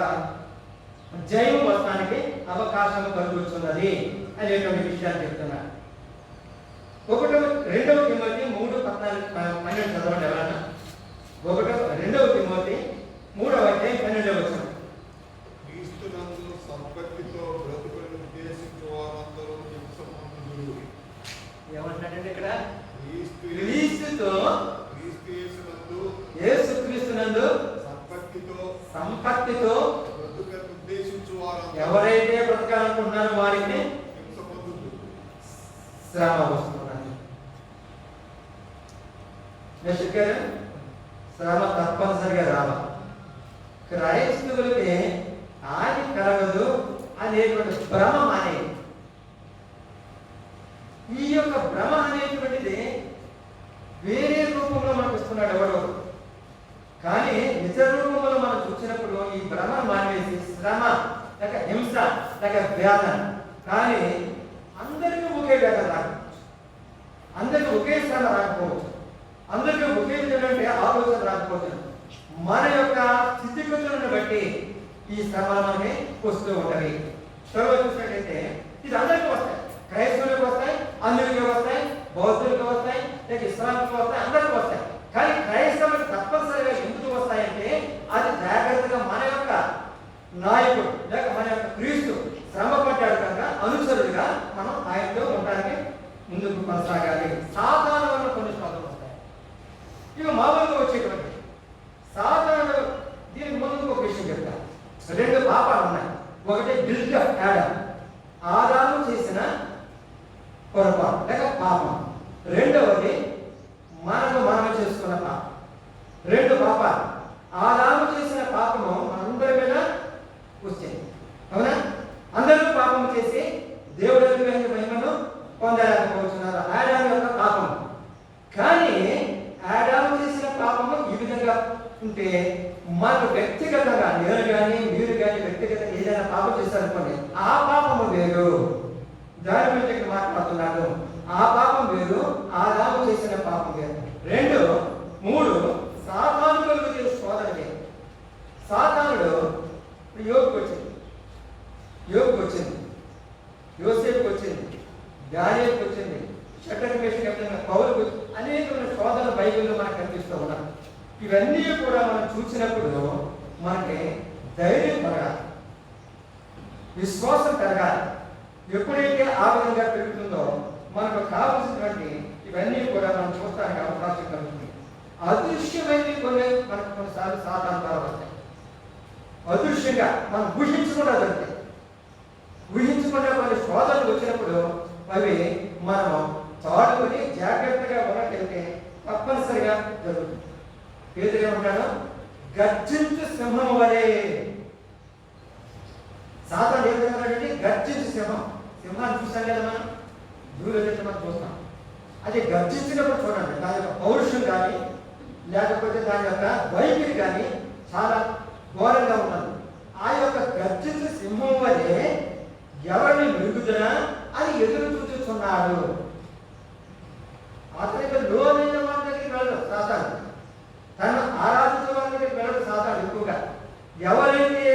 జయం వస్తానికి అవకాశం కలుగుతున్నది అనేటువంటి విషయాన్ని చెప్తున్నారు. 2 తిమోతి 3:14-12 చదవండి ఎవరన్నా. 2 తిమోతి 3:12 క్రీస్తునందు సంపత్తితో బ్రతుకును ఉద్దేశించు వారందరూ హింసమందులు. ఏమంటాడండి ఇక్కడ? యేసుక్రీస్తునందు సంపత్తితో బ్రతుకును ఉద్దేశించు వారందరూ ఎవరైతే బ్రతకాలనుకుంటున్నారో వారికి శ్రమ వస్తున్నది. నేను చెప్పాను, శ్రమ తప్పనిసరిగా రావాలి. క్రైస్తవులకి ఆది కలగదు అనేటువంటి భ్రమ అనేది. ఈ యొక్క భ్రమ అనేటువంటిది వేరే రూపంలో మనకు ఇస్తున్నాడు ఎవడో. కానీ నిజ రూపంలో మనం చూసినప్పుడు ఈ భ్రమ మానేసి శ్రమ లేక హింస లేక వేదన. కానీ అందరికీ ఒకే వేదన రాకపోవచ్చు, అందరికీ ఒకే శ్రమ రాకపోవచ్చు, అందరికీ ఒకే విధమైన ఆలోచన రాకపోవచ్చు. మన యొక్క స్థితిగతులను బట్టి ఈ శ్రమలు మనకి వస్తూ ఉంటాయి. త్వరగా చూసినట్లయితే ఇది అందరికీ వస్తాయి. క్రైస్తవులకు వస్తాయి, అందరికీ వస్తాయి, బౌద్ధులకు వస్తాయి, లేక ఇస్లాంకి వస్తాయి, అందరికీ వస్తాయి. కానీ క్రైస్తవులకు తప్పనిసరిగా ఎందుకు వస్తాయంటే అది జాగ్రత్తగా మన యొక్క నాయకుడు లేక మన యొక్క క్రీస్తు శ్రమ పడ్డాడు కనుక అనుసరుడిగా మనం ఆయనతో ఉండడానికి ముందుకు కొనసాగాలి. సాధారణ వల్ల కొన్ని శ్రమలు వస్తాయి. ఇక మామూలుగా వచ్చేటువంటి సాధారణ దీనికి ముందుకు ఒక విషయం చెప్తాను. 2 పాపాలు ఉన్నాయి. ఒకటి గిల్ట్ ఆఫ్ యాడమ్, ఆదాము చేసిన పొరపాటు లేక పాపం. రెండవది మనం చేసుకున్న పాపం. 2 పాపాలు. ఆదాము చేసిన పాపము మనందరి మీద వచ్చింది, అవునా? అందరూ పాపం చేసి దేవుడి యొక్క మహిమను పొందలేకపోతున్నారు. ఆదాము యొక్క పాపం. కానీ ఆదాము చేసిన పాపము ఈ విధంగా ఉంటే మనకు వ్యక్తిగతంగా నేను కానీ మీరు కానీ వ్యక్తిగతంగా ఏదైనా పాపం చేశారనుకోండి, ఆ పాపము వేరు. దాని గురించి ఇక్కడ మాట్లాడుతున్నాడు. ఆ పాపం వేరు, ఆదాము చేసిన పాపం వేరు. 2, 3 సాతాను కలుగు శోధన వేరు. సాతానుడు యోగుకు వచ్చింది, యోసేపుకి వచ్చింది, దానియేలుకు వచ్చింది, షడ్రక్ మేషక్ అబ్దెనగో పౌలుకు అనేక ఇవన్నీ కూడా మనం చూసినప్పుడు మనకి ధైర్యం పెరగాలి, విశ్వాసం పెరగాలి. ఎప్పుడైతే ఆ విధంగా పెరుగుతుందో మనకు కావలసినటువంటి ఇవన్నీ కూడా మనం చూడటానికి అవకాశం కలుగుతుంది. అదృశ్యమైనవి కొన్ని మనకు కొన్నిసార్లు సాధారణ ద్వారా వస్తాయి. అదృశ్యంగా మనం ఊహించకుండా జరుగుతాయి. ఊహించకుండా కొన్ని శోధనలు వచ్చినప్పుడు అవి మనం చాలుకొని జాగ్రత్తగా ఉన్నట్లయితే తప్పనిసరిగా జరుగుతుంది. పేదలు ఏమంటాడు? గర్జించు సింహం వలె. సాధారణ ఏ విధంగా గర్జించు సింహం. సింహాన్ని చూసాం కదా మనం, దూరం మనం చూస్తాం. అది గర్జించినప్పుడు చూడండి, దాని యొక్క పౌరుషం కానీ లేకపోతే దాని యొక్క వైఖరి కానీ చాలా ఘోరంగా ఉన్నది. ఆ యొక్క గర్జించు సింహం వలె ఎవరిని మెరుగుదనా అని ఎదురు చూస్తున్నాడు. అతనికి లోనైన వారి దగ్గరికి వెళ్ళడు సాతాను, తను ఆరాధించే వారి దగ్గరికి వెళ్ళడు సాతాను ఎక్కువగా. ఎవరైతే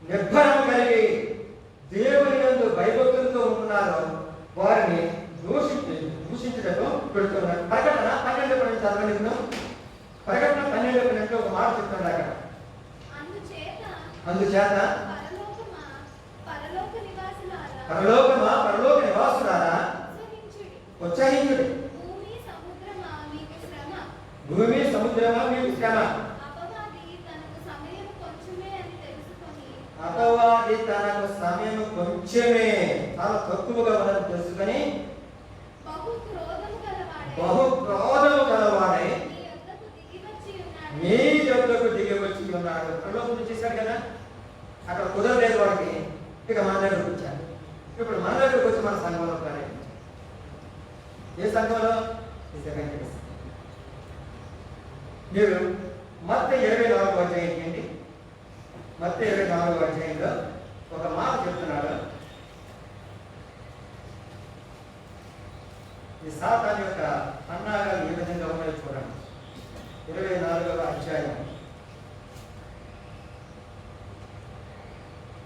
నిర్భరం కలిగి దేవుని యందు భయభక్తులతో ఉంటున్నారో వారిని దూషించటకు పెడుతున్నారు. ప్రకటన 12 చదవలేదు. ప్రకటన 12 ఒక మాట చెప్తున్నాడు అక్కడ. అందుచేత పరలోకమా పరలోక నివాసులారా ఉత్సహించుడి. భూమి సముద్రమా మీకు శ్రమ. అపవాది తనకు సమయం కొంచెమే, చాలా తక్కువగా ఉన్నది తెలుసుకొని బహు క్రోధము గలవాడై మీ యొద్దకు దిగి వచ్చి ఉన్నాడు. ప్రలోభం చేశాడు కదా, అక్కడ కుదరలేదు వాడికి. ఇక మన దగ్గరకు వచ్చాడు. ఇప్పుడు మన దగ్గరకు వచ్చి మన సంఘంలో ప్రారంభించాడు. ఏ సంఘంలో? మీరు మత్తయి 24వ అధ్యాయం ఏంటి? మత్తయి 24వ అధ్యాయంలో ఒక మాట చెప్తున్నాడు. ఈ సాతాను యొక్క అన్నాగాలు ఏ విధంగా ఉన్నాయో చూడండి. 24వ అధ్యాయం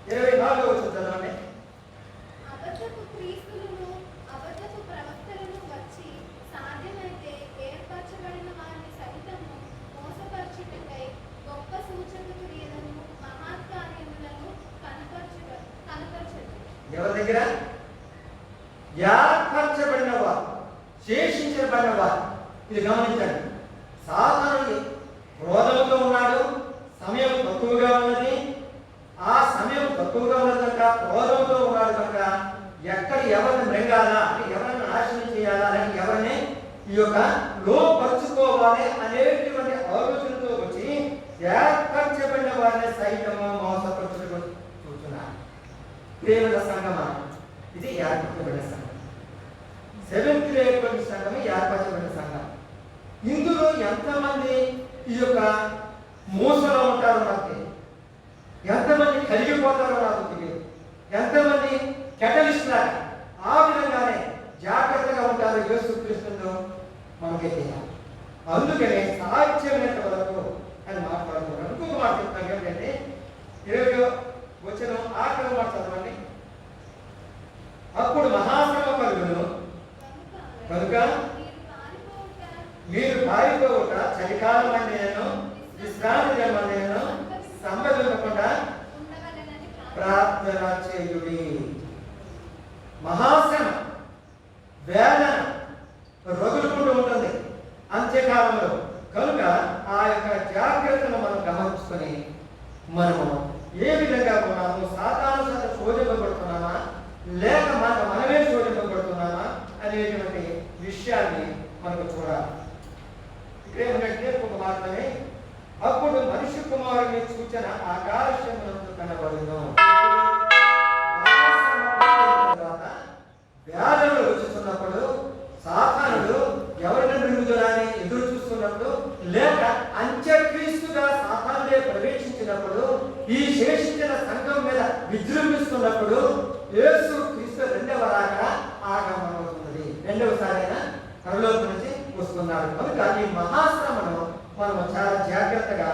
24వ చదవండి. అబద్ధపు క్రీస్తులను అబద్ధపు ప్రవక్తలను వచ్చి సాధ్యమైతే ఏర్పరచబడిన వారిని సహితము మోసపరచుటకై గొప్ప సూచక క్రియలను మహత్కార్యములను కనపరచదు. ఎవరి దగ్గర? ఏర్పరచబడిన వారు, శేషించబడిన వారు. ఇది గమనించండి. సాతానుడు క్రోధంతో ఉన్నాడు, సమయం తక్కువగా ఉన్నది. ఆ సమయం తక్కువగా ఉన్నది కనుక, క్రోధంతో ఉన్నాడు కనుక ఎక్కడ ఎవరిని మృంగాలా, ఎవరిని నాశనం చేయాలా, లేక ఎవరిని ఈ యొక్క లోపరుచుకోవాలి అనేటువంటి ఆలోచనతో వచ్చి ఏర్పరచబడిన వారిని సైతము మోసపరచుటకు చూస్తున్నారు. ప్రేమల సంఘమా, ఇది ఏర్పరచబడిన సంఘం. సెవెంత్ డే సంఘం ఏర్పరచబడిన సంఘం. ఇందులో ఎంతమంది ఈ యొక్క మోసలో ఉంటారో నాకు తెలియదు. ఎంతమంది కలిగిపోతారో నాకు తెలియదు. ఎంతమంది కెటలిస్టులాగా ఆ విధంగానే జాగ్రత్తగా ఉంటారో యేసుక్రీస్తుతో మనకే తెలియాలి. అందుకనే సాధ్యమైనంత వరకు అని మాట్లాడుతున్నాను. ఇంకొక మాట చెప్తాను ఏంటంటే 20వ వచనం ఆఖరి మాట చదవండి. అప్పుడు మహాశ్రమ కలుగును కనుక మీరు పారిపోవుట చలికాలం నేను విశ్రాంతి నేను సంబంధించకుండా ప్రార్థన చేయుడి. మహాశ్రమ, వేదన రగులుకుంటూ ఉంటుంది అంత్యకాలంలో. కనుక ఆ యొక్క జాగ్రత్తను మనం గమనించుకొని మనము ఏ విధంగా ఉన్నాము, సాతాను చేత శోధింపబడుతున్నామా లేక మనమే శోధింపబడుతున్నామా అనేటువంటి విషయాన్ని మనకు చూడాలి. ఇక్కడేమంటే ఒక మాత్రమే, అప్పుడు మనిషి కుమారుని సూచన ఆకాశమునందు కనబడును. వ్యాధులు వచ్చుతున్నప్పుడు సాతానుడు ఎవరిని మృంగుదలని ఎదురు చూస్తున్నప్పుడు, లేక అంత్యక్రీస్తుగా సాతానుడే ప్రవేశించినప్పుడు, ఈ శేషించిన సంఘం మీద విజృంభిస్తున్నప్పుడు యేసు క్రీస్తు రెండవ రాక ఆగమనవుతున్నది. రెండవసారి ఆయన పరలోకం నుంచి వస్తున్నాడు. కనుక ఈ మహాశ్రమను మనం చాలా జాగ్రత్తగా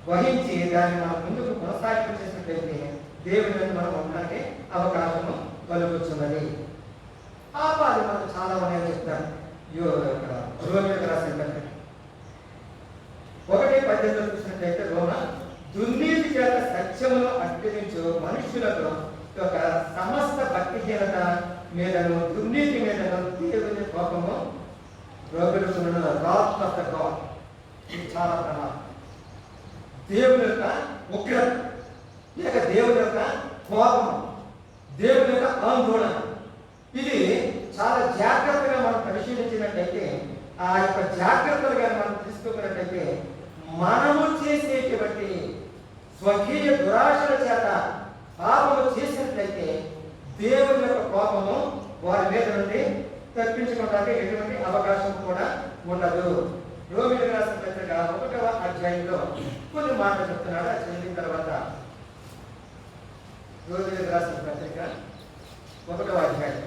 వహించి దాన్ని మనం ముందుకు కొనసాగింపు చేసినట్లయితే దేవుని మనం ఉండడానికి అవకాశము కలుగుతున్నది. పాపాలు మనకు చాలా ఉన్నాయని చెప్తారు. రోమిలకు రాసిన పత్రిక 1:18 చూసినట్లయితే రోమ దుర్నీతి చేత సత్యమును అడ్డగించు మనుషులకు యొక్క సమస్త భక్తిహీనత మీదను దుర్నీతి మీదను దేవుని కోపము రోగులుకున్న రాత్ ఆఫ్ ద గాడ్. ఇది చాలా ప్రమాదం. దేవుని యొక్క ఉగ్రత లేక దేవుని యొక్క కోపము, దేవుని యొక్క ఆందోళన, ఇది చాలా జాగ్రత్తగా మనం పరిశీలించినట్లయితే, ఆ యొక్క జాగ్రత్తలుగా మనం తీసుకోకున్నట్లయితే మనము చేసేటువంటి స్వకీయ దురాశల చేత పాపము చేసినట్లయితే దేవుని యొక్క కోపము వారి మీద నుండి తప్పించుకోవడానికి ఎటువంటి అవకాశం కూడా ఉండదు. రోమిలకు రాసిన పత్రిక 1వ అధ్యాయంలో కొన్ని మాటలు చెప్తున్నాడు. అది చదివిన తర్వాత రోమిలకు రాసిన పత్రిక 1వ అధ్యాయం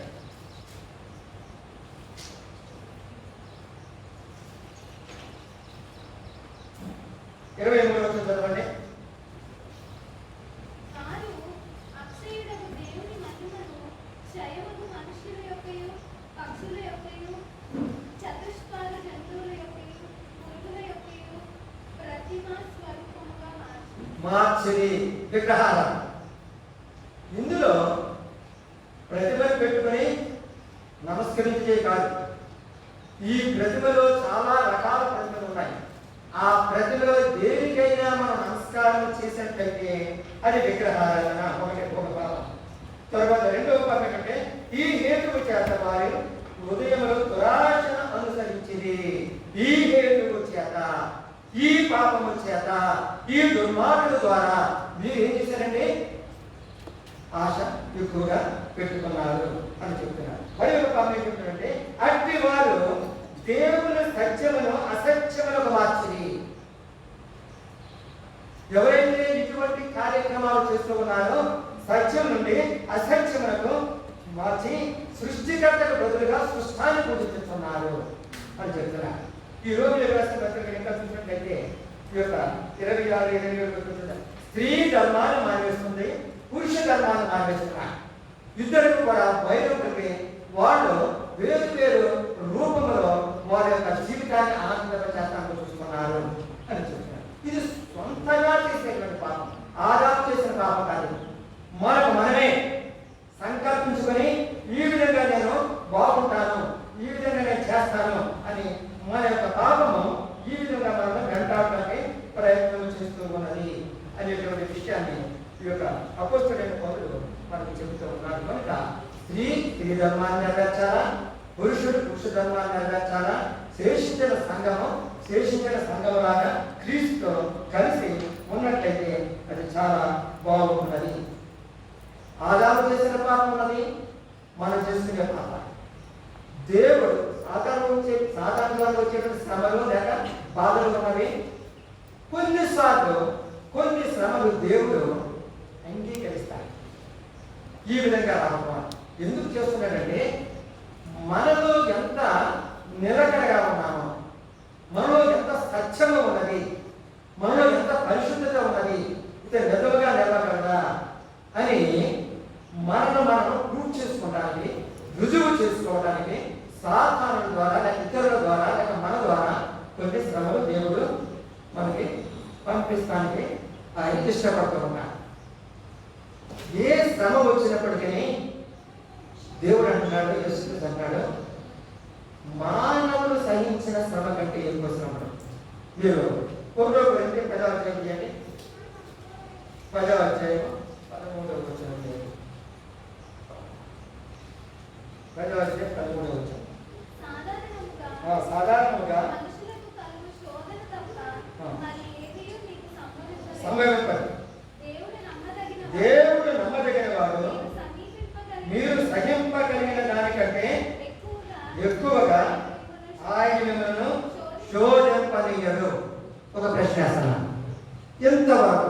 23వ వచనం చదవండి. వారు అక్షయుడగు దేవుని మహిమను క్షయమగు మనుష్యుల యొక్కయు పక్షుల యొక్కయు చతుష్పాద జంతువుల యొక్కయు పురుగుల యొక్కయు ప్రతిమా స్వరూపముగా మార్చిరి విగ్రహాల. ఇందులో ప్రతిమను పెట్టుకొని నమస్కరించే కాదు, ఈ ప్రతిమలో చాలా రకాల ప్రతిమలు ఉన్నాయి. ఆ ప్రతిమలో దేనికైనా మనం నమస్కారం చేసినట్లయితే అది విగ్రహారాధన. ఒక భాగం. తర్వాత రెండవ భాగం ఏంటంటే ఈ హేతువు చేత వారు హృదయములో దురాశను అనుసరించింది. ఈ హేతువు చేత, ఈ పాపము చేత, ఈ దుర్మార్గుల ద్వారా మీరు ఏం చేశారండి? ఆశ ఎక్కువగా పెట్టుకున్నారు అని చెప్తున్నారు. మరి ఒక పాపం ఏం చెప్తున్నారంటే అట్టి వారు దేవుని సత్యమును అసత్యములకు మార్చిరి. ఎవరైతే ఇటువంటి కార్యక్రమాలు చేస్తూ ఉన్నారో సత్యం నుండి అసత్యములకు మార్చి సృష్టికర్తకు బదులుగా సృష్టాన్ని పూజిస్తున్నారు అని చెప్తున్నారు. ఈ రోజు రాసిన పత్రిక ఇంకా చూసినట్లయితే ఈ యొక్క 26-27 స్త్రీ ధర్మాన్ని మానేస్తుంది, పురుష ధర్మాన్ని మానేస్తున్నారు. ఇద్దరికి కూడా బయలుపడి వాళ్ళు వేరు వేరు రూపంలో వారి యొక్క జీవితాన్ని ఆనందపరిచేస్తానికి చూస్తున్నారు అని చెప్తున్నారు. ఇది సొంతగా చేసేటువంటి పాపం, ఆదాపు చేసిన పాపం కాదు. మనమే సంకల్పించుకొని ఈ విధంగా నేను బాగుంటాను, ఈ విధంగా నేను చేస్తాను అని మన యొక్క పాపము ఈ విధంగా మనం వెంటాడడానికి ప్రయత్నం చేస్తూ ఉన్నది అనేటువంటి విషయాన్ని ఈ యొక్క అపోస్తలుడైన పౌలుడు మనకు చెబుతూ ఉన్నాడు. కనుక స్త్రీ ధర్మాన్ని నెరవేర్చాలా, పురుషుడు పురుష ధర్మాన్ని నెరవేర్చాలా. శేషించిన సంఘంలాగా క్రీస్తుతో కలిసి ఉన్నట్లయితే అది చాలా బాగున్నది. ఆదాము చేసిన పాపం ఉన్నది, మనం చేసుకునే పాపం. దేవుడు సాధారణంగా వచ్చేటువంటి శ్రమలు లేక బాధలు ఉన్నవి. కొన్నిసార్లు కొన్ని శ్రమలు దేవుడు అంగీకరిస్తాడు. ఈ విధంగా రావడం ఎందుకు చేస్తున్నాడంటే మనలో ఎంత నిలకడగా ఉన్నామో, మనలో ఎంత సత్యము ఉన్నది, మనలో ఎంత పరిశుద్ధత ఉన్నది, ఇది నిజంగా నిలబడదా అని మనం ప్రూవ్ చేసుకోవడానికి, రుజువు చేసుకోవడానికి సాధారణ ద్వారా లేక ఇతరుల ద్వారా లేక మన ద్వారా కొన్ని శ్రమలు దేవుడు మనకి పంపిస్తానికి ఆయన ఇష్టపడుతూ ఉన్నాడు. ఏ శ్రమ వచ్చినప్పటికీ దేవుడు అంటున్నాడు, యేసుక్రీస్తు అంటాడు, మానవులు సహించిన శ్రమ కంటే ఎక్కువ శ్రమలు. మీరు 1 కొరింథీ 10వ అధ్యాయం చేయండి. 10వ అధ్యాయం 13వ వచనం చేయండి. 10వ అధ్యాయం 13వ వచనం. సాధారణంగా మనుషులకు కలుగు శోధన తప్ప మరి ఏదియూ నీకు సంభవింపదు. దేవుడు నమ్మదగిన వాడు, మీరు సహింపగలిగిన దానికంటే ఎక్కువగా ఆయన మిమ్మల్ని శోధింపనీయడు. ఒక ప్రశ్న వేస్తున్నా, ఎంతవరకు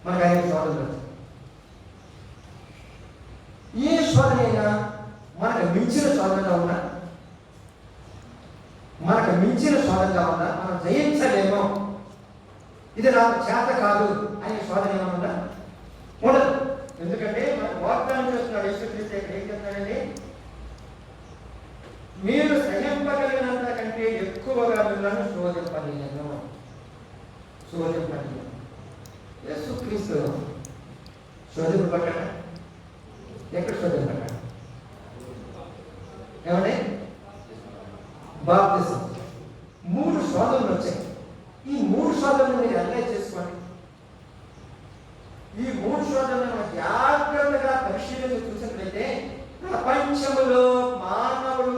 మనకు ఆయన శోధన? ఏ శోధనైనా మనకు మించిన శోధనగా ఉన్నా, మనకు మించిన శోధనగా ఉన్నా, మనం జయించలేమో, ఇది నాకు చేత కాదు అనే శోధన ఏమైనా ఉందా? ఉండదు. ఎందుకంటే మనకు వాగ్దానం చేస్తున్నాడు యేసుక్రీస్తు. ఇక్కడ ఏం చెప్తున్నాడండి? మీరు సహింపగలిగినంత కంటే ఎక్కువగా మిమ్మల్ని శోధింపలేను. యేసుక్రీస్తు శోధింపబడ్డాడు. ఎక్కడ శోధింపడ్డాడు? ఏమండి? బాప్తిసం. 3 శోధనలు వచ్చాయి. ఈ 3 శోధనలు మీరు అనలైజ్ చేసుకోండి. ఈ 3 శోధనలను జాగ్రత్తగా పరిశీలించి చూసినట్లయితే ప్రపంచంలో మానవుడు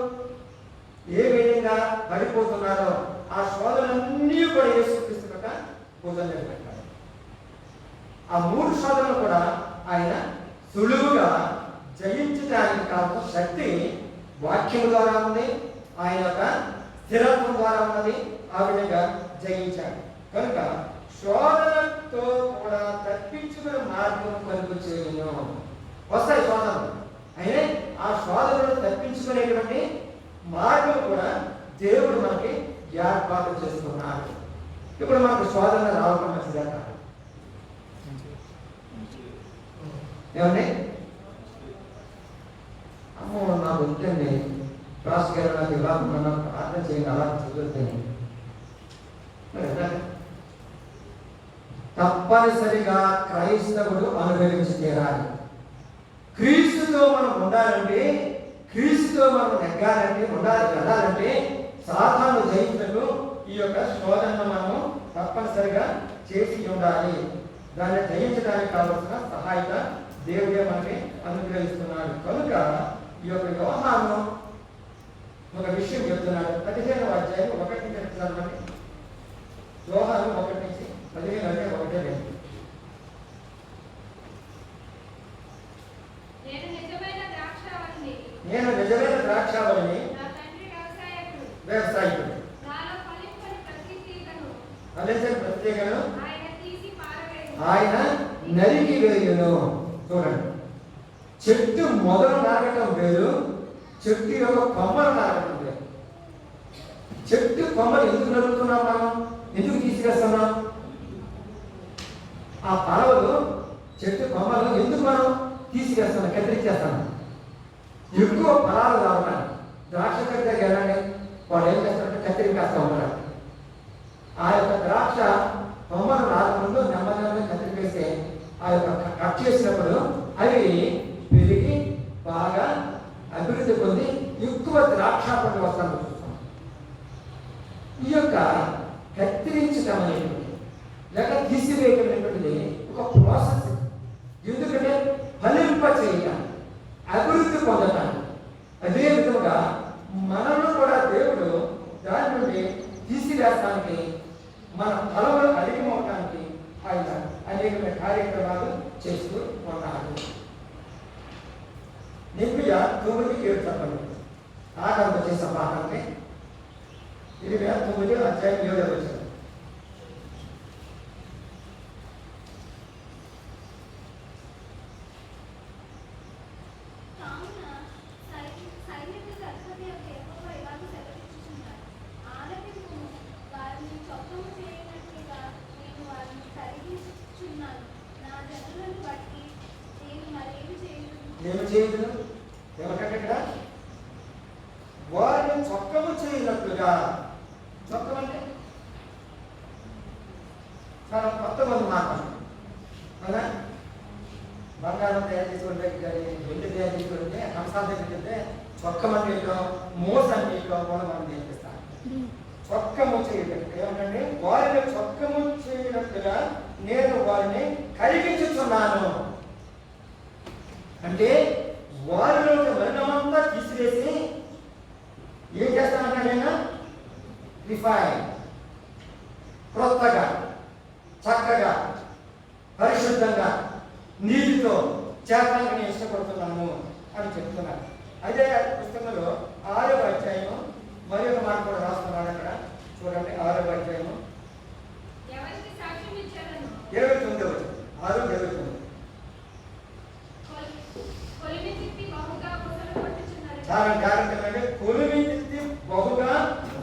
ఏ విధంగా పడిపోతున్నాడో ఆ శోధనలన్నీ కూడా యేసుక్రీస్తు యొక్క భుజం మీద పెట్టాడు. ఆ 3 శోధనలు కూడా ఆయన సులువుగా జయించడానికి కావాల్సిన శక్తి వాక్యం ద్వారా ఉంది, ఆయన యొక్క స్థిరత్వం ద్వారా ఉన్నది. ఆ విధంగా జయించాడు. కనుక శోధనతో కూడా తప్పించుకునే మార్గం కలుగు చేయను. వస్తాయి శోధనలు, అయినా ఆ శోధనలు తప్పించుకునేటువంటి మార్గం కూడా దేవుడు మనకి ఏర్పాటు చేస్తున్నాడు. ఇప్పుడు మనకు శోధన రావడం మంచిదే కాదు. ఏమండి? అమ్మో నాకు ఉంటండి రాసు గారు నాకు ఇలా మనం ప్రార్థన చేయండి, అలా చదువుతాయి. తప్పనిసరిగా క్రైస్తవుడు అనుభవించి తీరాలి. క్రీస్తుతో మనం ఉండాలంటే, క్రీస్తుతో మనం నెగ్గాలంటే, వెళ్ళాలంటే సాతాను జయించటకు ఈ యొక్క శోధనను మనము తప్పనిసరిగా చేసి ఉండాలి. దాన్ని జయించడానికి కావలసిన సహాయత దేవుడే మనకి అనుగ్రహిస్తున్నాడు. కనుక ఈ యొక్క యోహాను ఒక విషయం చెప్తున్నాడు. 15వ అధ్యాయం 1 నుంచి చదవండి. యోహాను 1 నుంచి 15 అంటే 1. నేను నిజమైన ద్రాక్షావల్లిని, నా తండ్రి వ్యవసాయకుడు, నాలో ఫలింపని ప్రతి తీగను ప్రత్యేకను ఆయన తీసి పారవేయును. ఆయన నరికి వేయును. చూడండి, చెట్టు మొదలు నరకటం వేరు, చెట్టు యొక్క కొమ్మలు నరకటం వేరు. చెట్టు కొమ్మలు ఎందుకు నరుకుతున్నాం? మనం ఎందుకు తీసుకొస్తున్నాం? ఆ పడవలు చెట్టు కొమ్మలు ఎందుకు మనం తీసుకొస్తున్నాం, కత్తిరించేస్తున్నాం? ఎక్కువ ఫలాలు రావడానికి. ద్రాక్ష దగ్గరికి వెళ్ళండి, వాళ్ళు ఏం చేస్తారంటే కత్తిరించేస్తూ ఉంటారు. ఆ యొక్క ద్రాక్ష కొమ్మలు రాకముందు నెమ్మదిగా కత్తిరిపేస్తే ఆ యొక్క కట్ చేసినప్పుడు అవి పెరిగి బాగా అభివృద్ధి పొంది ఎక్కువ ద్రాక్ష పండు వస్తాను చూస్తాం. ఈ యొక్క కత్తిరించడం అనేటువంటిది లేక తీసివేయడం అనేటువంటిది ఒక ప్రాసెస్. ఎందుకంటే ఫలింప చేయడానికి, అభివృద్ధి పొందటానికి. అదే విధంగా మనలో కూడా దేవుడు దాని నుండి తీసివేస్తానికి, మన ఫలములు అధికమవటానికి ఆయన అనేక కార్యక్రమాలు చేస్తూ ఉన్నాడు. నింపియ 9:7 చెప్పండి. ఆకంత చేసిన పాఠంటే 29 అధ్యాయం 7వ వచనం. కావున సైన్యములకు అధిపతి యొక్క యెహోవా ఇలాగ సెలవిచ్చుచున్నాడు, ఆలకింపుము, వారిని చొక్కము చేయనట్లుగా నేను వారిని కరిగించుచున్నాను. నా జనులను బట్టి నేను మరేమి చేయను. ఏమంటే వారిని చొక్కము చేయనట్లుగా. చొక్కం అంటే చాలా కొత్త మంది మాట కదా. బంగారం తయారు చేసుకుంటే కానీ వెండి తయారు చేసుకుంటే కంసాల దగ్గరికి వెళ్తే చొక్కమని నీకో మోసం నీకో కూడా మనం నేర్పిస్తాం. చొక్కము చేయటం ఏమంటే వారిని చొక్కము చేయనట్లుగా నేను వారిని కరిగించుచున్నాను. అంటే వారిలో మరణమంతా తీసివేసి ఏం చేస్తానంటే నేను రిఫైన్, క్రొత్తగా, చక్కగా, పరిశుద్ధంగా, నీటితో చేరడానికి నేను ఇష్టపడుతున్నాను అని చెప్తున్నాను. అదే పుస్తకంలో 6వ అధ్యాయం మరి ఒక మాట కూడా రాస్తున్నాడు. అక్కడ చూడండి, 6వ అధ్యాయం ఎవరికి సాక్ష్యం ఇచ్చారను 29వ 6:29. కొలిమి తిప్పి బహుగా బుసలు కొట్టుచున్నారు. చాలా జాగ్రత్తగా అంటే కొలిమి తిప్పి బహుగా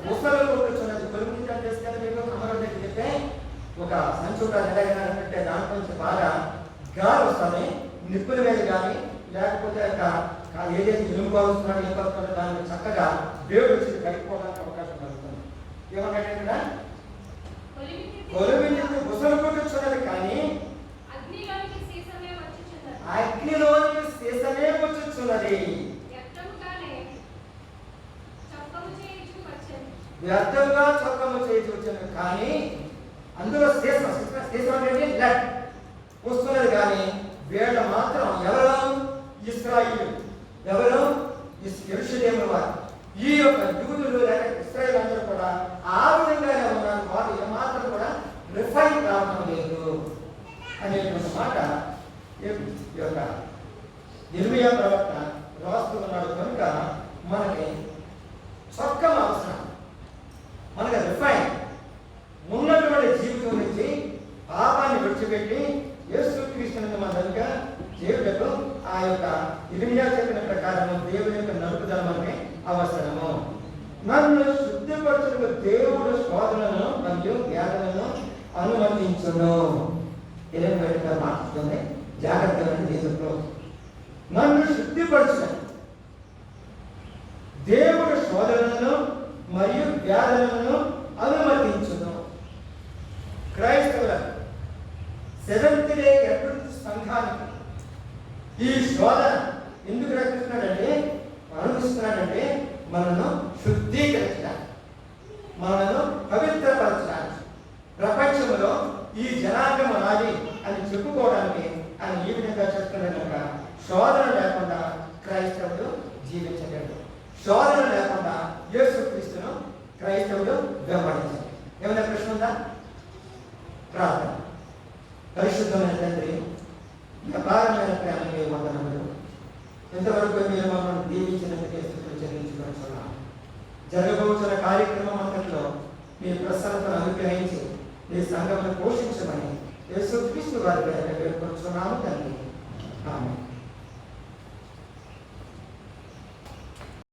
బుసలు కొట్టుచున్నది. కొలిమి తిప్పి అంటే కదా మీకు అమరం దగ్గర చెప్తే ఒక సంచుట నిలగనంటే దాంట్లో నుంచి బాగా గాలి వస్తుంది. నిప్పుల మీద కానీ లేకపోతే ఏదైతే ఇనుము కావస్తున్నాడో ఏం కావస్తున్నాడో దాన్ని చక్కగా దేవుడు వచ్చి కలిగిపోవడానికి అవకాశం కలుగుతుంది. ఏమన్నాడు ఇక్కడ? కొలువిందు బుసలు కొట్టుచున్నది కానీ అగ్నిలోనికి సీసమే వచ్చుచున్నది. వ్యర్థంగా చొక్కము చేయించున్నది కానీ అందులో సీసం అంటే బ్లడ్ వస్తున్నది కానీ వీళ్ళ మాత్రం ఎవరు? ఇశ్రాయేలు. ఎవరు? యెరూషలేము వారు. ఈ యొక్క యూదులు లేక ఇశ్రాయేలు అందరూ కూడా ఆ విధంగానే ఉన్నారు. వారు ఏమాత్రం కూడా రిఫైన్ కావడం లేదు అనేటువంటి మాట ఈ యొక్క ఇర్మియా ప్రవక్త రాస్తూ ఉన్నాడు. కనుక మనకి చొక్కం అవసరం, మనకి రిఫైన్ ఉన్నటువంటి జీవితం నుంచి పాపాన్ని విడిచిపెట్టి యేసుక్రీస్తుని మనగా జీవితంలో ఆ యొక్క ఇర్మియా చెప్పిన ప్రకారం దేవుని యొక్క నడుపుదల మనకి అవసరము. నన్ను శుద్ధిపరచుటకు దేవుడు శోధనను మరియు వ్యాధులను అనుమతించును. 8 మాట్లాడుతుంది, జాగ్రత్తగా దేవుడు నన్ను శుద్ధిపరచును, దేవుడు శోధనలను మరియు వ్యాధులను అనుమతించును. క్రైస్తవుల సెవెంత్ డే అడ్వెంటిస్ట్ సంఘానికి ఈ శోధన ఎందుకు రక్షిస్తున్నాడంటే, అనుభవిస్తున్నాడంటే మనను శుద్ధీకరించడానికి, మనను పవిత్రపరచడానికి, ప్రపంచంలో ఈ జనాంగం నాది అని చెప్పుకోవడానికి ఆయన ఈ విధంగా చేస్తున్నాడు. కనుక శోధన లేకుండా క్రైస్తవుడు జీవించగలడు. శోధన లేకుండా యేసుక్రీస్తును క్రైస్తవుడు వెంబడించాలి. ఏమైనా ప్రశ్న ఉందా? ప్రార్థన. పరిశుద్ధమైన తండ్రి, అపారమైన ప్రేమకి వందనములు. ఎంతవరకు మీరు మమ్మల్ని దీవించినందుకే స్తుతులు చెల్లించుకుంటున్నాం. జరగబోతున్న కార్యక్రమం అంతట్లో మీ ప్రసన్నతను అనుగ్రహించి మీ సంఘమును పోషించమని యేసుక్రీస్తు వారి పేరిట వేడుకొంటున్నాము తండ్రి. ఆమేన్.